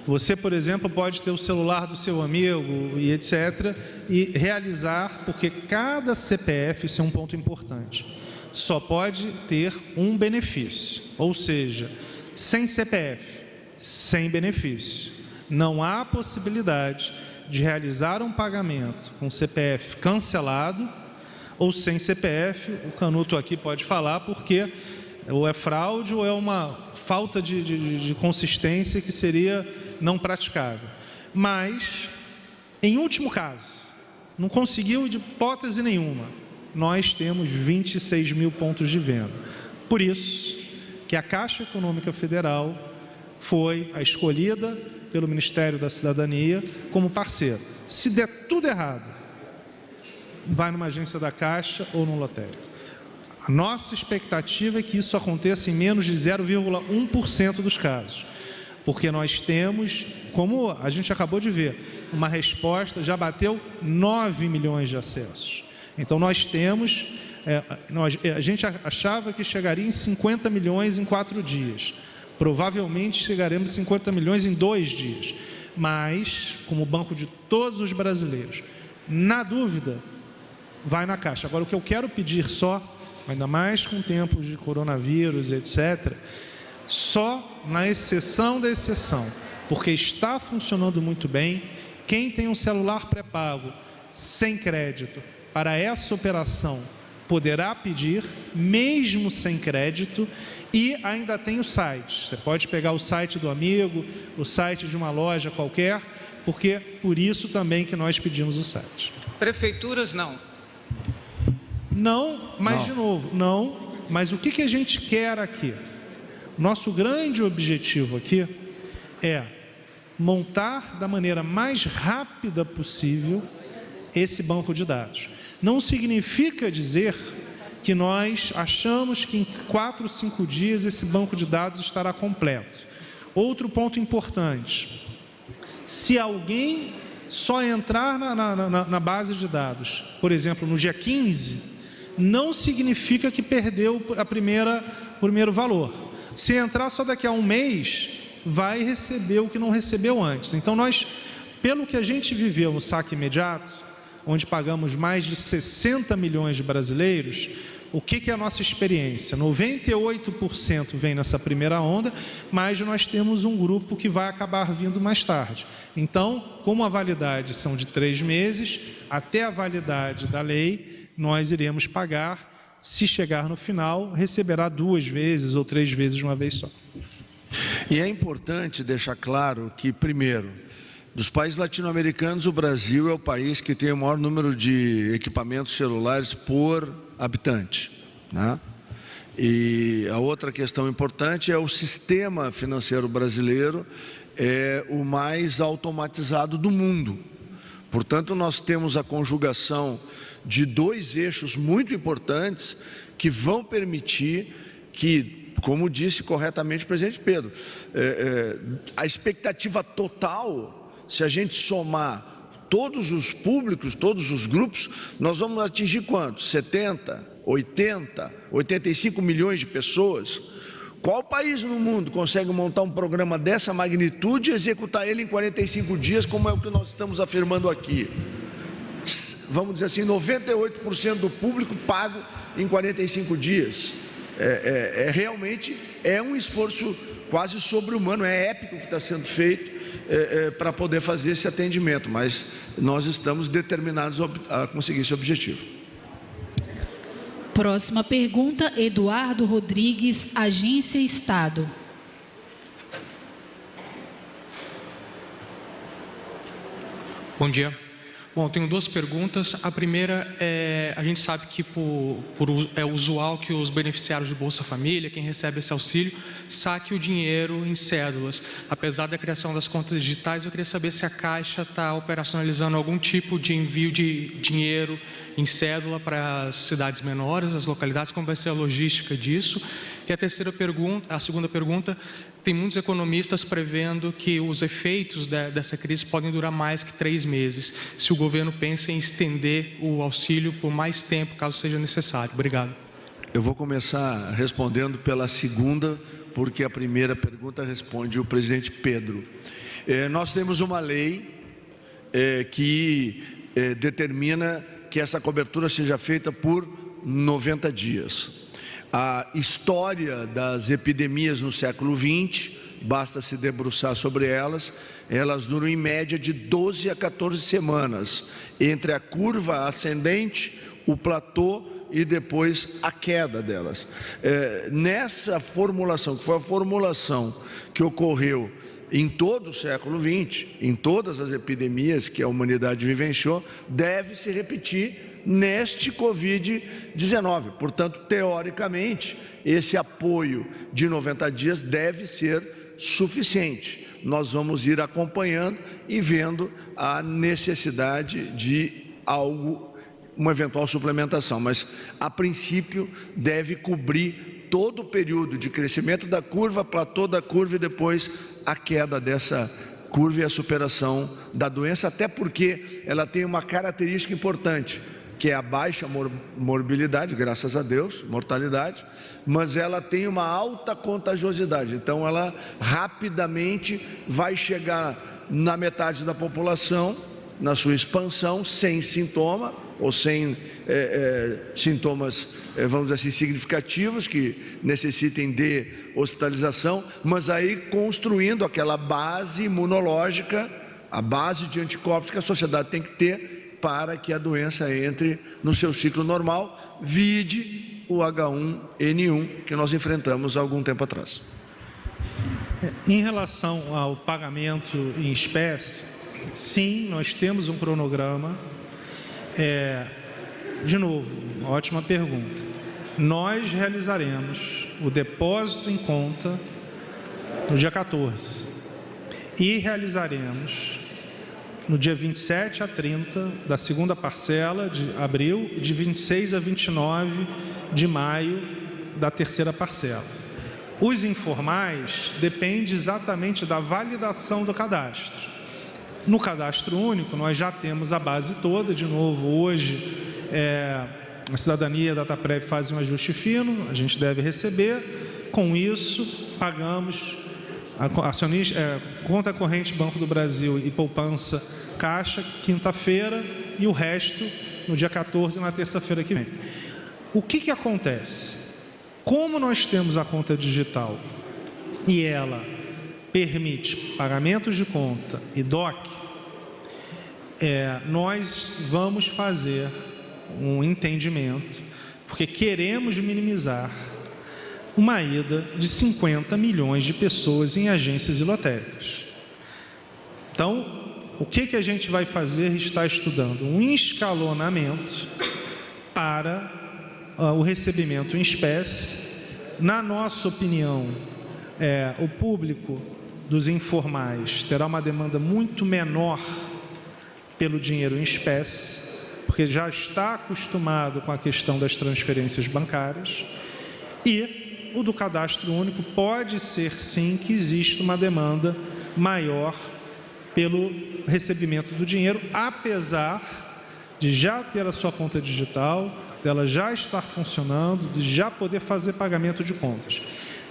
você, por exemplo, pode ter o celular do seu amigo e etc. e realizar, porque cada CPF, isso é um ponto importante, só pode ter um benefício, ou seja, sem CPF, sem benefício. Não há possibilidade de realizar um pagamento com CPF cancelado ou sem CPF. O Canuto aqui pode falar, porque ou é fraude ou é uma falta de consistência que seria não praticável. Mas, em último caso, não conseguiu de hipótese nenhuma, nós temos 26 mil pontos de venda. Por isso que a Caixa Econômica Federal foi a escolhida pelo Ministério da Cidadania como parceiro. Se der tudo errado, vai numa agência da Caixa ou no lotérico. A nossa expectativa é que isso aconteça em menos de 0,1% dos casos, porque nós temos, como a gente acabou de ver, uma resposta, já bateu 9 milhões de acessos. Então nós temos, a gente achava que chegaria em 50 milhões em 4 dias, provavelmente chegaremos em 50 milhões em 2 dias, mas como banco de todos os brasileiros, na dúvida, vai na Caixa. Agora, o que eu quero pedir só, ainda mais com tempos de coronavírus, etc., só na exceção da exceção, porque está funcionando muito bem, quem tem um celular pré-pago sem crédito para essa operação poderá pedir, mesmo sem crédito, e ainda tem o site. Você pode pegar o site do amigo, o site de uma loja qualquer, porque por isso também que nós pedimos o site. Prefeituras não. Não, mas de novo, não. Mas o que a gente quer aqui? Nosso grande objetivo aqui é montar da maneira mais rápida possível esse banco de dados. Não significa dizer que nós achamos que em 4 ou 5 dias esse banco de dados estará completo. Outro ponto importante: se alguém só entrar na base de dados, por exemplo, no dia 15, não significa que perdeu o primeiro valor. Se entrar só daqui a um mês, vai receber o que não recebeu antes. Então, nós, pelo que a gente viveu no saque imediato, onde pagamos mais de 60 milhões de brasileiros, o que é a nossa experiência? 98% vem nessa primeira onda, mas nós temos um grupo que vai acabar vindo mais tarde. Então, como a validade são de 3 meses, até a validade da lei, nós iremos pagar. Se chegar no final, receberá 2 vezes ou 3 vezes de uma vez só. E é importante deixar claro que, primeiro, dos países latino-americanos, o Brasil é o país que tem o maior número de equipamentos celulares por habitante, né? E a outra questão importante é o sistema financeiro brasileiro é o mais automatizado do mundo. Portanto, nós temos a conjugação de 2 eixos muito importantes que vão permitir que, como disse corretamente o presidente Pedro, a expectativa total, se a gente somar todos os públicos, todos os grupos, nós vamos atingir quantos? 70, 80, 85 milhões de pessoas. Qual país no mundo consegue montar um programa dessa magnitude e executar ele em 45 dias, como é o que nós estamos afirmando aqui? Vamos dizer assim, 98% do público pago em 45 dias. Realmente é um esforço quase sobre-humano, é épico o que está sendo feito para poder fazer esse atendimento, mas nós estamos determinados a conseguir esse objetivo. Próxima pergunta, Eduardo Rodrigues, Agência Estado. Bom dia. Bom, tenho 2 perguntas. A primeira é, a gente sabe que é usual que os beneficiários de Bolsa Família, quem recebe esse auxílio, saque o dinheiro em cédulas. Apesar da criação das contas digitais, eu queria saber se a Caixa está operacionalizando algum tipo de envio de dinheiro em cédula para as cidades menores, as localidades, como vai ser a logística disso. E a segunda pergunta, tem muitos economistas prevendo que os efeitos dessa crise podem durar mais que 3 meses. Se o governo pensa em estender o auxílio por mais tempo, caso seja necessário. Obrigado. Eu vou começar respondendo pela segunda, porque a primeira pergunta responde o presidente Pedro. Nós temos uma lei que determina que essa cobertura seja feita por 90 dias. A história das epidemias no século XX, basta se debruçar sobre elas, elas duram em média de 12 a 14 semanas, entre a curva ascendente, o platô e depois a queda delas. Nessa formulação, que foi a formulação que ocorreu em todo o século XX, em todas as epidemias que a humanidade vivenciou, deve se repetir neste Covid-19. Portanto, teoricamente, esse apoio de 90 dias deve ser suficiente. Nós vamos ir acompanhando e vendo a necessidade de uma eventual suplementação, mas a princípio deve cobrir todo o período de crescimento da curva, platô da curva e depois a queda dessa curva e a superação da doença, até porque ela tem uma característica importante, que é a baixa morbilidade, graças a Deus, mortalidade, mas ela tem uma alta contagiosidade, então ela rapidamente vai chegar na metade da população, na sua expansão, sem sintoma, ou sem sintomas, vamos dizer assim, significativos, que necessitem de hospitalização, mas aí construindo aquela base imunológica, a base de anticorpos que a sociedade tem que ter, para que a doença entre no seu ciclo normal, vide o H1N1 que nós enfrentamos há algum tempo atrás. Em relação ao pagamento em espécie, sim, nós temos um cronograma. De novo, ótima pergunta. Nós realizaremos o depósito em conta no dia 14 e realizaremos no dia 27 a 30 da segunda parcela de abril e de 26 a 29 de maio da terceira parcela. Os informais dependem exatamente da validação do cadastro. No cadastro único, nós já temos a base toda. De novo, hoje, a Cidadania e a Dataprev fazem um ajuste fino, a gente deve receber. Com isso, pagamos conta corrente Banco do Brasil e poupança Caixa, quinta-feira, e o resto no dia 14, na terça-feira que vem. O que acontece? Como nós temos a conta digital e ela permite pagamentos de conta e DOC, nós vamos fazer um entendimento, porque queremos minimizar uma ida de 50 milhões de pessoas em agências e lotéricas. Então, o que a gente vai fazer? Está estudando um escalonamento para o recebimento em espécie. Na nossa opinião, o público dos informais terá uma demanda muito menor pelo dinheiro em espécie, porque já está acostumado com a questão das transferências bancárias, e o do cadastro único pode ser sim que exista uma demanda maior pelo recebimento do dinheiro, apesar de já ter a sua conta digital, dela já estar funcionando, de já poder fazer pagamento de contas.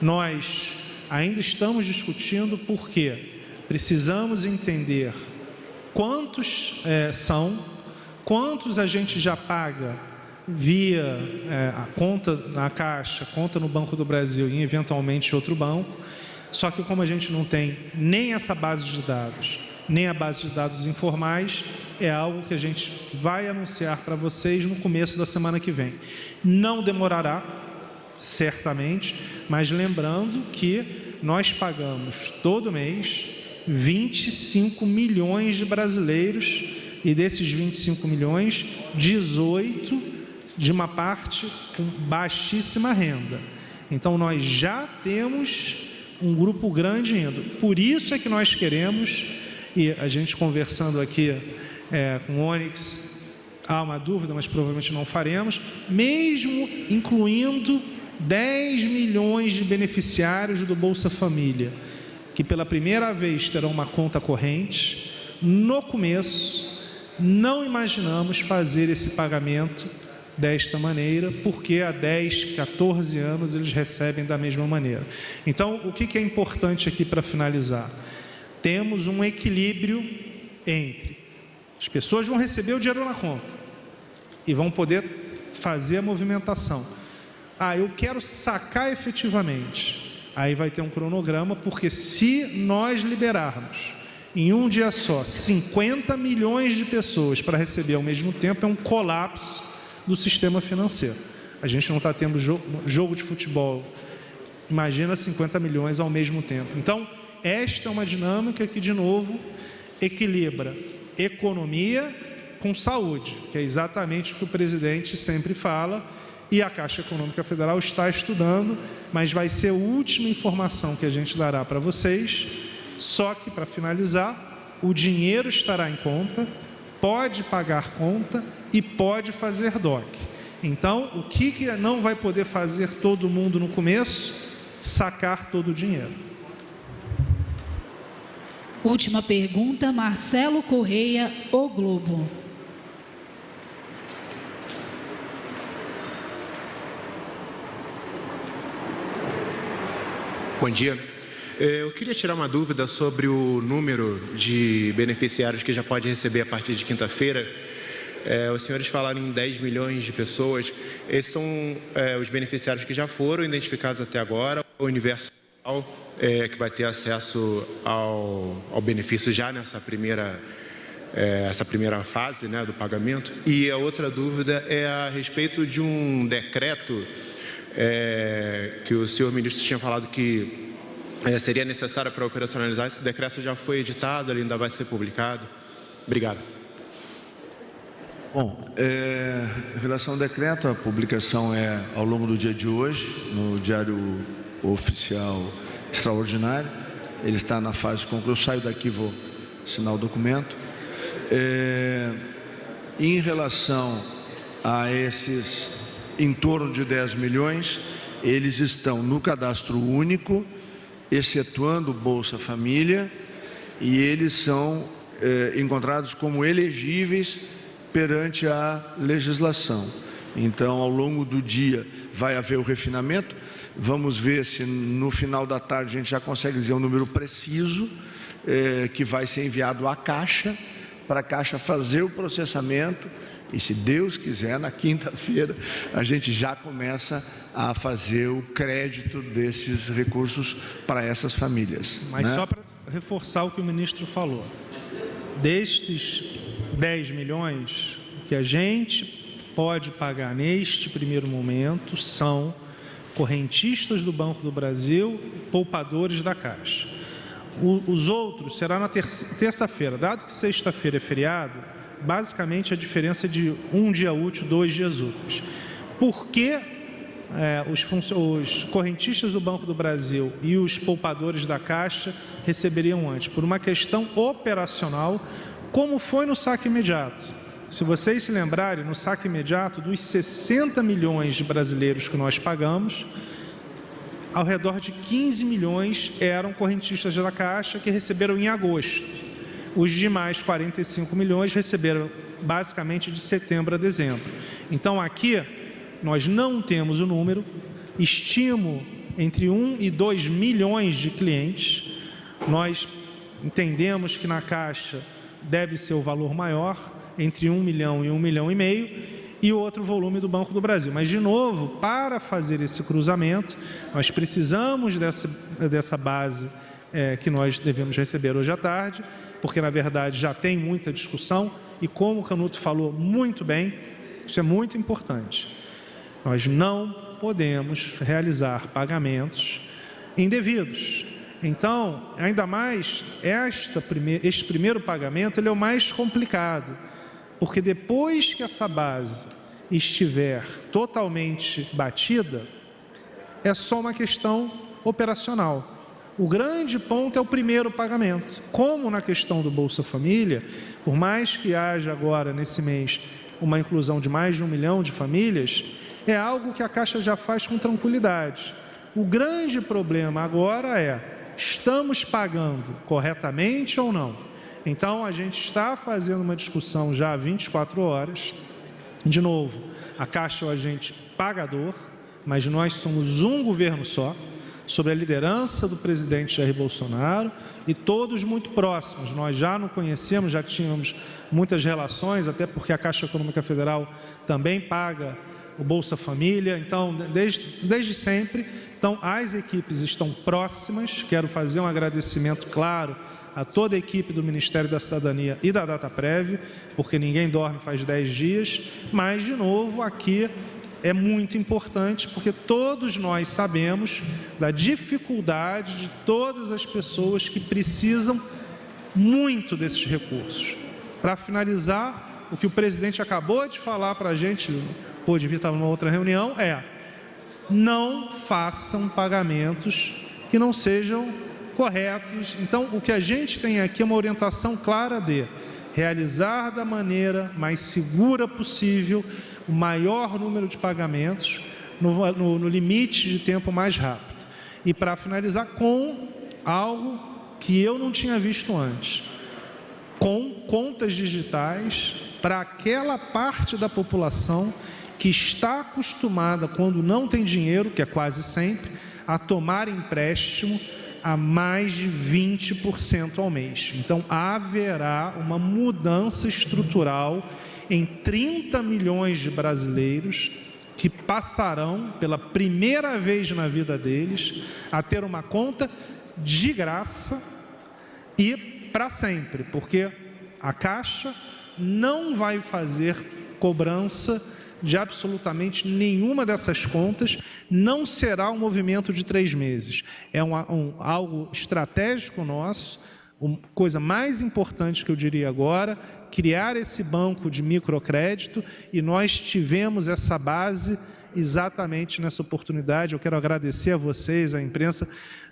Nós ainda estamos discutindo porque precisamos entender quantos quantos a gente já paga via a conta na Caixa, conta no Banco do Brasil e eventualmente outro banco, só que como a gente não tem nem essa base de dados, nem a base de dados informais, é algo que a gente vai anunciar para vocês no começo da semana que vem. Não demorará, certamente, mas lembrando que nós pagamos todo mês 25 milhões de brasileiros, e desses 25 milhões, 18 de uma parte com baixíssima renda. Então, nós já temos um grupo grande indo. Por isso é que nós queremos, e a gente conversando aqui com o Onyx, há uma dúvida, mas provavelmente não faremos, mesmo incluindo 10 milhões de beneficiários do Bolsa Família, que pela primeira vez terão uma conta corrente, no começo, não imaginamos fazer esse pagamento desta maneira, porque há 10, 14 anos eles recebem da mesma maneira. Então, o que é importante aqui para finalizar? Temos um equilíbrio entre as pessoas vão receber o dinheiro na conta e vão poder fazer a movimentação. Eu quero sacar efetivamente. Aí vai ter um cronograma, porque se nós liberarmos em um dia só 50 milhões de pessoas para receber ao mesmo tempo, é um colapso do sistema financeiro. A gente não está tendo jogo de futebol. Imagina 50 milhões ao mesmo tempo. Então, esta é uma dinâmica que, de novo, equilibra economia com saúde, que é exatamente o que o presidente sempre fala, e a Caixa Econômica Federal está estudando, mas vai ser a última informação que a gente dará para vocês. Só que, para finalizar, o dinheiro estará em conta, pode pagar conta e pode fazer DOC. Então, o que não vai poder fazer todo mundo no começo? Sacar todo o dinheiro. Última pergunta, Marcelo Correia, O Globo. Bom dia. Eu queria tirar uma dúvida sobre o número de beneficiários que já pode receber a partir de quinta-feira. Os senhores falaram em 10 milhões de pessoas. Esses são os beneficiários que já foram identificados até agora, o universo que vai ter acesso ao benefício já nessa primeira fase, né, do pagamento. E a outra dúvida é a respeito de um decreto que o senhor ministro tinha falado que seria necessário para operacionalizar. Esse decreto já foi editado, ele ainda vai ser publicado? Obrigado. Bom, em relação ao decreto, a publicação é ao longo do dia de hoje, no Diário Oficial Extraordinário. Ele está na fase de conclusão. Eu saio daqui, vou assinar o documento. Em relação a esses em torno de 10 milhões, eles estão no cadastro único, excetuando o Bolsa Família, e eles são encontrados como elegíveis perante a legislação. Então, ao longo do dia vai haver o refinamento. Vamos ver se no final da tarde a gente já consegue dizer um número preciso que vai ser enviado à Caixa, para a Caixa fazer o processamento, e se Deus quiser, na quinta-feira a gente já começa a fazer o crédito desses recursos para essas famílias. Mas né? Só para reforçar o que o ministro falou, destes 10 milhões que a gente pode pagar neste primeiro momento são correntistas do Banco do Brasil, poupadores da Caixa. Os outros será na terça-feira, dado que sexta-feira é feriado, basicamente a diferença é de um dia útil, 2 dias úteis. Por que os correntistas do Banco do Brasil e os poupadores da Caixa receberiam antes? Por uma questão operacional, como foi no saque imediato. Se vocês se lembrarem, no saque imediato, dos 60 milhões de brasileiros que nós pagamos, ao redor de 15 milhões eram correntistas da Caixa que receberam em agosto. Os demais 45 milhões receberam basicamente de setembro a dezembro. Então aqui nós não temos o número, estimo entre 1 e 2 milhões de clientes. Nós entendemos que na Caixa deve ser o valor maior, entre 1 milhão e 1,5 milhão, e outro volume do Banco do Brasil. Mas, de novo, para fazer esse cruzamento, nós precisamos dessa base que nós devemos receber hoje à tarde, porque, na verdade, já tem muita discussão, e como o Canuto falou muito bem, isso é muito importante. Nós não podemos realizar pagamentos indevidos. Então, ainda mais, este primeiro pagamento ele é o mais complicado, porque depois que essa base estiver totalmente batida, é só uma questão operacional. O grande ponto é o primeiro pagamento. Como na questão do Bolsa Família, por mais que haja agora, nesse mês, uma inclusão de mais de 1 milhão de famílias, é algo que a Caixa já faz com tranquilidade. O grande problema agora é, estamos pagando corretamente ou não? Então, a gente está fazendo uma discussão já há 24 horas. De novo, a Caixa é o agente pagador, mas nós somos um governo só, sob a liderança do presidente Jair Bolsonaro, e todos muito próximos. Nós já nos conhecemos, já tínhamos muitas relações, até porque a Caixa Econômica Federal também paga o Bolsa Família, então, desde sempre. Então, as equipes estão próximas. Quero fazer um agradecimento, claro, a toda a equipe do Ministério da Cidadania e da Dataprev, porque ninguém dorme faz 10 dias, mas, de novo, aqui é muito importante, porque todos nós sabemos da dificuldade de todas as pessoas que precisam muito desses recursos. Para finalizar, o que o presidente acabou de falar para a gente, pôde vir, estava numa outra reunião, não façam pagamentos que não sejam corretos. Então, o que a gente tem aqui é uma orientação clara de realizar da maneira mais segura possível o maior número de pagamentos no limite de tempo mais rápido. E para finalizar, com algo que eu não tinha visto antes, com contas digitais para aquela parte da população que está acostumada, quando não tem dinheiro, que é quase sempre, a tomar empréstimo a mais de 20% ao mês. Então, haverá uma mudança estrutural em 30 milhões de brasileiros que passarão, pela primeira vez na vida deles, a ter uma conta de graça e para sempre, porque a Caixa não vai fazer cobrança de absolutamente nenhuma dessas contas. Não será um movimento de 3 meses. É algo estratégico nosso A coisa mais importante que eu diria agora, criar esse banco de microcrédito, e nós tivemos essa base exatamente nessa oportunidade. Eu quero agradecer a vocês, a imprensa.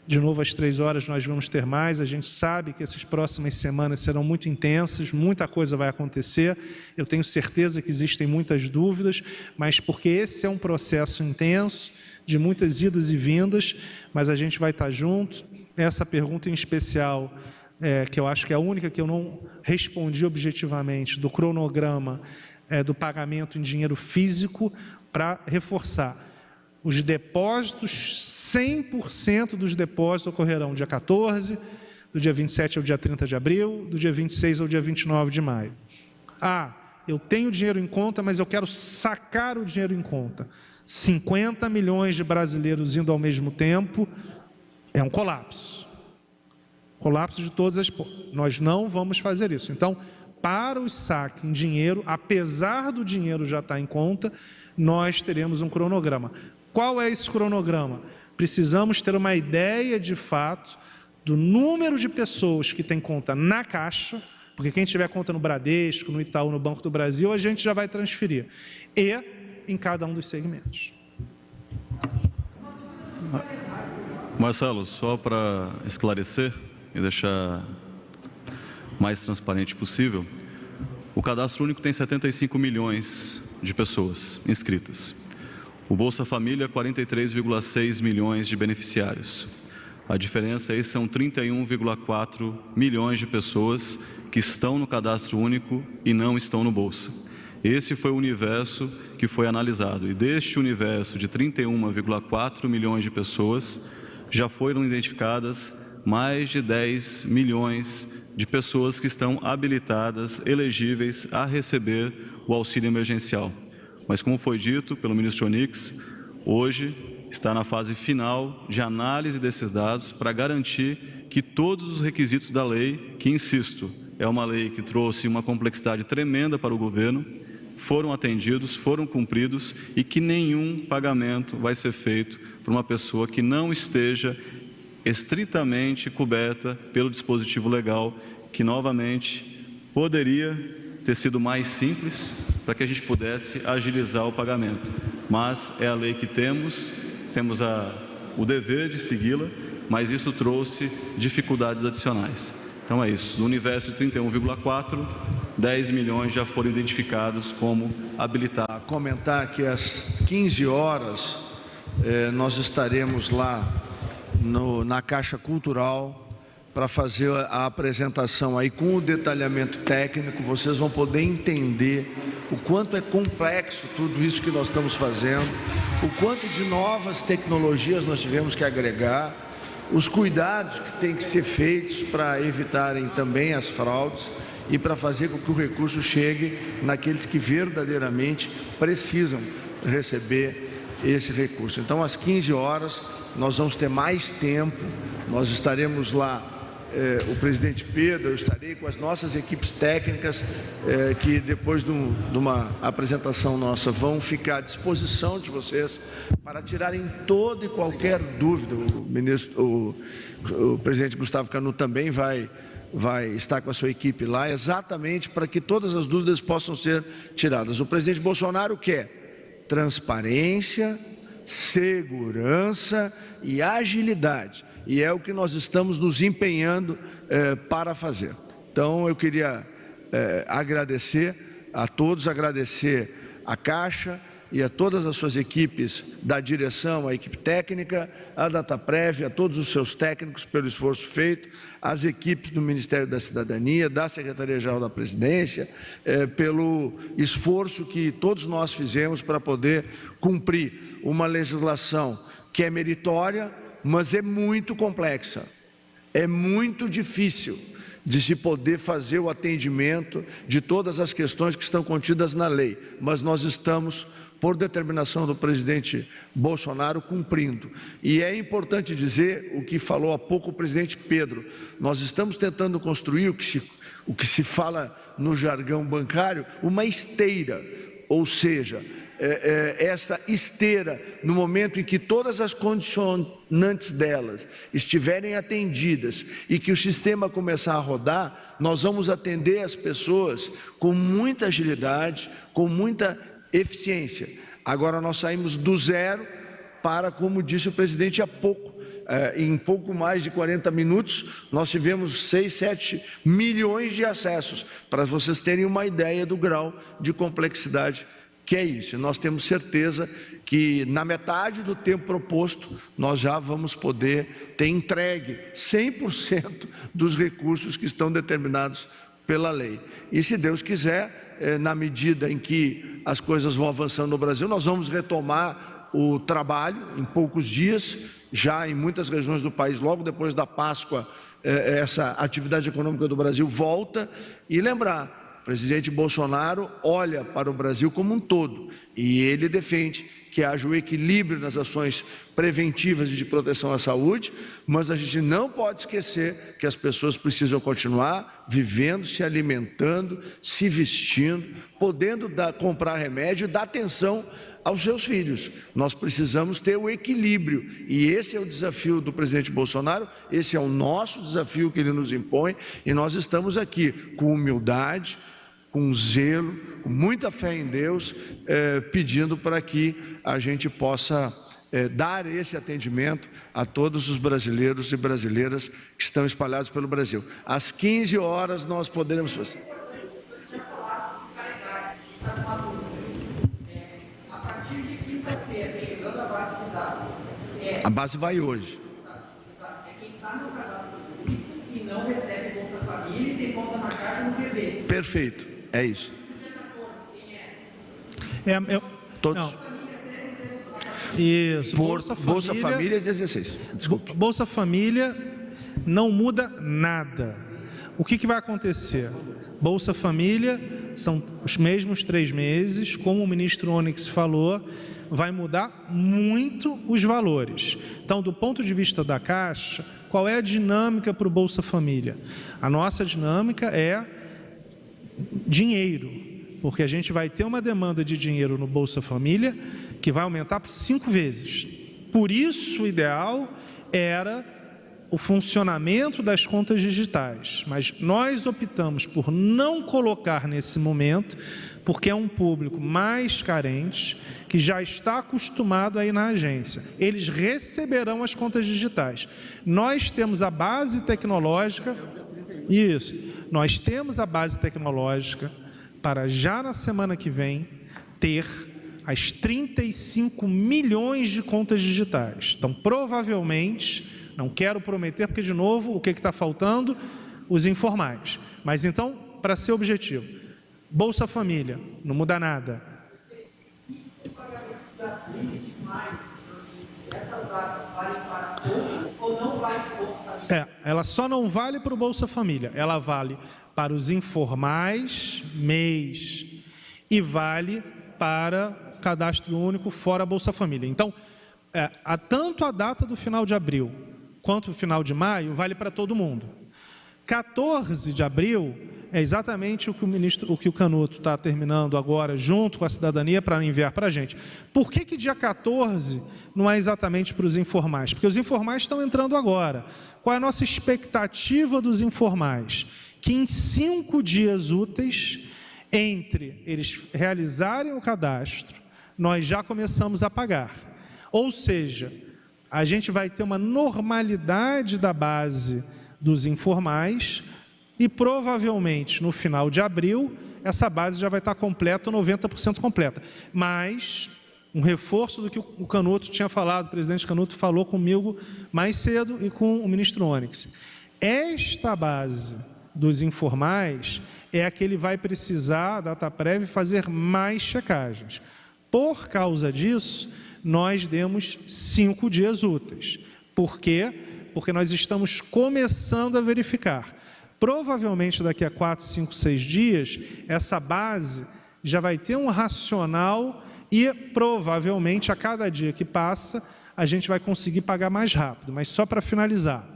De novo, às 3 horas nós vamos ter mais. A gente sabe que essas próximas semanas serão muito intensas, muita coisa vai acontecer. Eu tenho certeza que existem muitas dúvidas, mas porque esse é um processo intenso, de muitas idas e vindas, mas a gente vai estar junto. Essa pergunta em especial, que eu acho que é a única que eu não respondi objetivamente, do cronograma do pagamento em dinheiro físico, para reforçar. Os depósitos, 100% dos depósitos ocorrerão dia 14, do dia 27 ao dia 30 de abril, do dia 26 ao dia 29 de maio. Eu tenho dinheiro em conta, mas eu quero sacar o dinheiro em conta. 50 milhões de brasileiros indo ao mesmo tempo, é um colapso. Colapso de todas as... Nós não vamos fazer isso. Então, para o saque em dinheiro, apesar do dinheiro já estar em conta, nós teremos um cronograma. Qual é esse cronograma? Precisamos ter uma ideia, de fato, do número de pessoas que tem conta na Caixa, porque quem tiver conta no Bradesco, no Itaú, no Banco do Brasil, a gente já vai transferir. E em cada um dos segmentos. Marcelo, só para esclarecer e deixar mais transparente possível, o Cadastro Único tem 75 milhões de pessoas inscritas. O Bolsa Família, 43,6 milhões de beneficiários. A diferença aí são 31,4 milhões de pessoas que estão no Cadastro Único e não estão no Bolsa. Esse foi o universo que foi analisado. E deste universo de 31,4 milhões de pessoas, já foram identificadas mais de 10 milhões de pessoas que estão habilitadas, elegíveis a receber o auxílio emergencial. Mas, como foi dito pelo ministro Onix, hoje está na fase final de análise desses dados para garantir que todos os requisitos da lei, que, insisto, é uma lei que trouxe uma complexidade tremenda para o governo, foram atendidos, foram cumpridos e que nenhum pagamento vai ser feito por uma pessoa que não esteja estritamente coberta pelo dispositivo legal, que novamente poderia ter sido mais simples para que a gente pudesse agilizar o pagamento. Mas é a lei que temos o dever de segui-la, mas isso trouxe dificuldades adicionais. Então é isso, no universo de 31,4, 10 milhões já foram identificados como habilitados. A comentar que às 15 horas nós estaremos lá na Caixa Cultural para fazer a apresentação aí com o detalhamento técnico. Vocês vão poder entender o quanto é complexo tudo isso que nós estamos fazendo, o quanto de novas tecnologias nós tivemos que agregar, os cuidados que têm que ser feitos para evitarem também as fraudes e para fazer com que o recurso chegue naqueles que verdadeiramente precisam receber esse recurso. Então, às 15 horas, nós vamos ter mais tempo, nós estaremos lá, o presidente Pedro, eu estarei com as nossas equipes técnicas, que depois de uma apresentação nossa vão ficar à disposição de vocês para tirarem toda e qualquer dúvida. O presidente Gustavo Canuto também vai estar com a sua equipe lá, exatamente para que todas as dúvidas possam ser tiradas. O presidente Bolsonaro quer transparência, segurança e agilidade, e é o que nós estamos nos empenhando para fazer. Então eu queria agradecer a todos, agradecer a Caixa e a todas as suas equipes da direção, a equipe técnica, a Dataprev, a todos os seus técnicos pelo esforço feito, as equipes do Ministério da Cidadania, da Secretaria-Geral da Presidência, pelo esforço que todos nós fizemos para poder cumprir uma legislação que é meritória, mas é muito complexa, é muito difícil de se poder fazer o atendimento de todas as questões que estão contidas na lei, mas nós estamos, por determinação do presidente Bolsonaro, cumprindo. E é importante dizer o que falou há pouco o presidente Pedro, nós estamos tentando construir o que se fala no jargão bancário, uma esteira, ou seja, esta esteira, no momento em que todas as condicionantes delas estiverem atendidas e que o sistema começar a rodar, nós vamos atender as pessoas com muita agilidade, com muita eficiência. Agora nós saímos do zero para, como disse o presidente há pouco, em pouco mais de 40 minutos, nós tivemos 6, 7 milhões de acessos, para vocês terem uma ideia do grau de complexidade que é isso. Nós temos certeza que na metade do tempo proposto, nós já vamos poder ter entregue 100% dos recursos que estão determinados pela lei. E se Deus quiser, na medida em que as coisas vão avançando no Brasil, nós vamos retomar o trabalho em poucos dias, já em muitas regiões do país, logo depois da Páscoa, essa atividade econômica do Brasil volta. E lembrar, o presidente Bolsonaro olha para o Brasil como um todo e ele defende que haja o equilíbrio nas ações preventivas e de proteção à saúde, mas a gente não pode esquecer que as pessoas precisam continuar vivendo, se alimentando, se vestindo, podendo comprar remédio e dar atenção aos seus filhos. Nós precisamos ter o equilíbrio e esse é o desafio do presidente Bolsonaro, esse é o nosso desafio que ele nos impõe e nós estamos aqui com humildade, com zelo, com muita fé em Deus, pedindo para que a gente possa dar esse atendimento a todos os brasileiros e brasileiras que estão espalhados pelo Brasil. Às 15 horas nós poderemos fazer. A base vai hoje. É quem está no cadastro público e não recebe Bolsa Família e tem conta na Caixa no PB. Perfeito, é isso. Todos. Não. Isso. Bolsa Família 16. Desculpa. Bolsa Família não muda nada. O que vai acontecer? Bolsa Família são os mesmos 3 meses, como o ministro Onyx falou, vai mudar muito os valores. Então, do ponto de vista da Caixa, qual é a dinâmica para o Bolsa Família? A nossa dinâmica é dinheiro, porque a gente vai ter uma demanda de dinheiro no Bolsa Família que vai aumentar por 5 vezes. Por isso, o ideal era o funcionamento das contas digitais, mas nós optamos por não colocar nesse momento, porque é um público mais carente, que já está acostumado a ir na agência. Eles receberão as contas digitais. Nós temos a base tecnológica, isso, nós temos a base tecnológica para já na semana que vem ter as 35 milhões de contas digitais. Então, provavelmente, não quero prometer, porque, de novo, o que está faltando? Os informais. Mas, então, para ser objetivo, Bolsa Família, não muda nada. Ela só não vale para o Bolsa Família, ela vale para os informais, mês, e vale para cadastro único fora Bolsa Família. Então, tanto a data do final de abril quanto o final de maio vale para todo mundo. 14 de abril é exatamente o que o Canuto está terminando agora, junto com a cidadania, para enviar para a gente. Por que dia 14 não é exatamente para os informais? Porque os informais estão entrando agora. Qual é a nossa expectativa dos informais? Que em 5 dias úteis, entre eles realizarem o cadastro, nós já começamos a pagar. Ou seja, a gente vai ter uma normalidade da base dos informais e provavelmente no final de abril essa base já vai estar completa, 90% completa. Mas um reforço do que o Canuto tinha falado, o presidente Canuto falou comigo mais cedo e com o ministro Onyx. Esta base dos informais é a que ele vai precisar, a Dataprev, fazer mais checagens. Por causa disso, nós demos 5 dias úteis. Por quê? Porque nós estamos começando a verificar. Provavelmente daqui a 4, 5, 6 dias, essa base já vai ter um racional e provavelmente a cada dia que passa, a gente vai conseguir pagar mais rápido. Mas só para finalizar,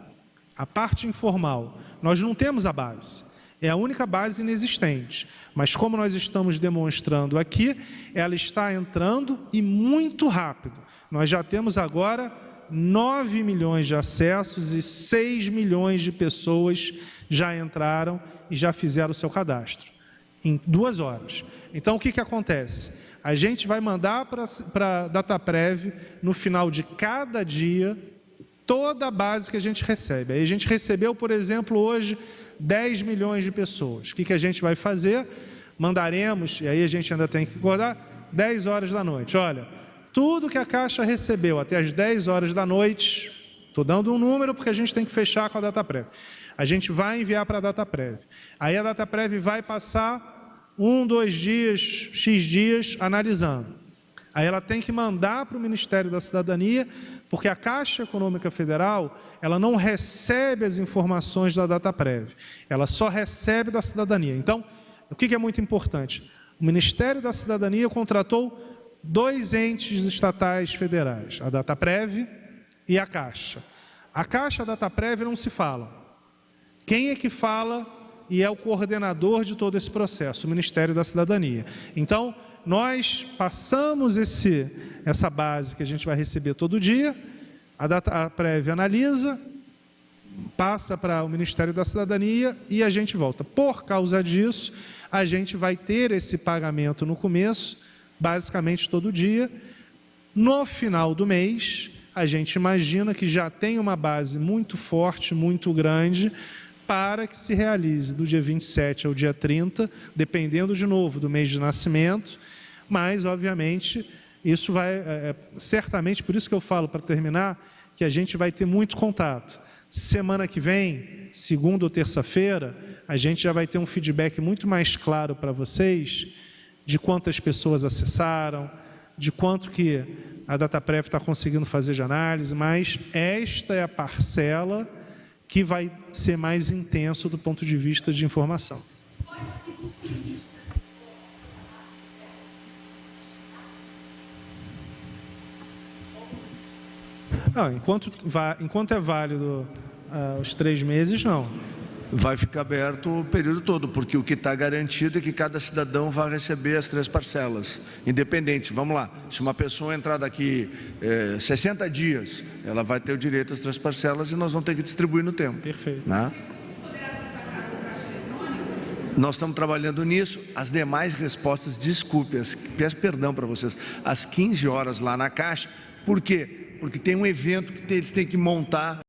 a parte informal, nós não temos a base. É a única base inexistente. Mas como nós estamos demonstrando aqui, ela está entrando e muito rápido. Nós já temos agora 9 milhões de acessos e 6 milhões de pessoas já entraram e já fizeram o seu cadastro, em 2 horas. Então, o que acontece? A gente vai mandar para a Dataprev, no final de cada dia, toda a base que a gente recebe. Aí a gente recebeu, por exemplo, hoje, 10 milhões de pessoas. O que a gente vai fazer? Mandaremos, e aí a gente ainda tem que acordar, 10 horas da noite. Olha, tudo que a Caixa recebeu até as 10 horas da noite, estou dando um número porque a gente tem que fechar com a Dataprev. A gente vai enviar para a Dataprev. Aí a Dataprev vai passar 1, 2 dias, X dias, analisando. Aí ela tem que mandar para o Ministério da Cidadania, porque a Caixa Econômica Federal, ela não recebe as informações da Dataprev, ela só recebe da cidadania. Então, o que é muito importante? O Ministério da Cidadania contratou 2 entes estatais federais, a Dataprev e a Caixa. A Caixa e a Dataprev não se falam. Quem é que fala e é o coordenador de todo esse processo? O Ministério da Cidadania. Então, nós passamos essa base que a gente vai receber todo dia, a Dataprev analisa, passa para o Ministério da Cidadania e a gente volta. Por causa disso, a gente vai ter esse pagamento no começo, basicamente todo dia. No final do mês, a gente imagina que já tem uma base muito forte, muito grande, para que se realize do dia 27 ao dia 30, dependendo, de novo, do mês de nascimento, mas, obviamente, isso vai, certamente, por isso que eu falo, para terminar, que a gente vai ter muito contato. Semana que vem, segunda ou terça-feira, a gente já vai ter um feedback muito mais claro para vocês de quantas pessoas acessaram, de quanto que a Dataprev está conseguindo fazer de análise, mas esta é a parcela que vai ser mais intenso do ponto de vista de informação. Não, enquanto é válido os 3 meses, não. Vai ficar aberto o período todo, porque o que está garantido é que cada cidadão vai receber as 3 parcelas, independente. Vamos lá, se uma pessoa entrar daqui 60 dias, ela vai ter o direito às 3 parcelas e nós vamos ter que distribuir no tempo. Perfeito. Né? Nós estamos trabalhando nisso. As demais respostas, desculpe, peço perdão para vocês, às 15 horas lá na Caixa. Por quê? Porque tem um evento que eles têm que montar.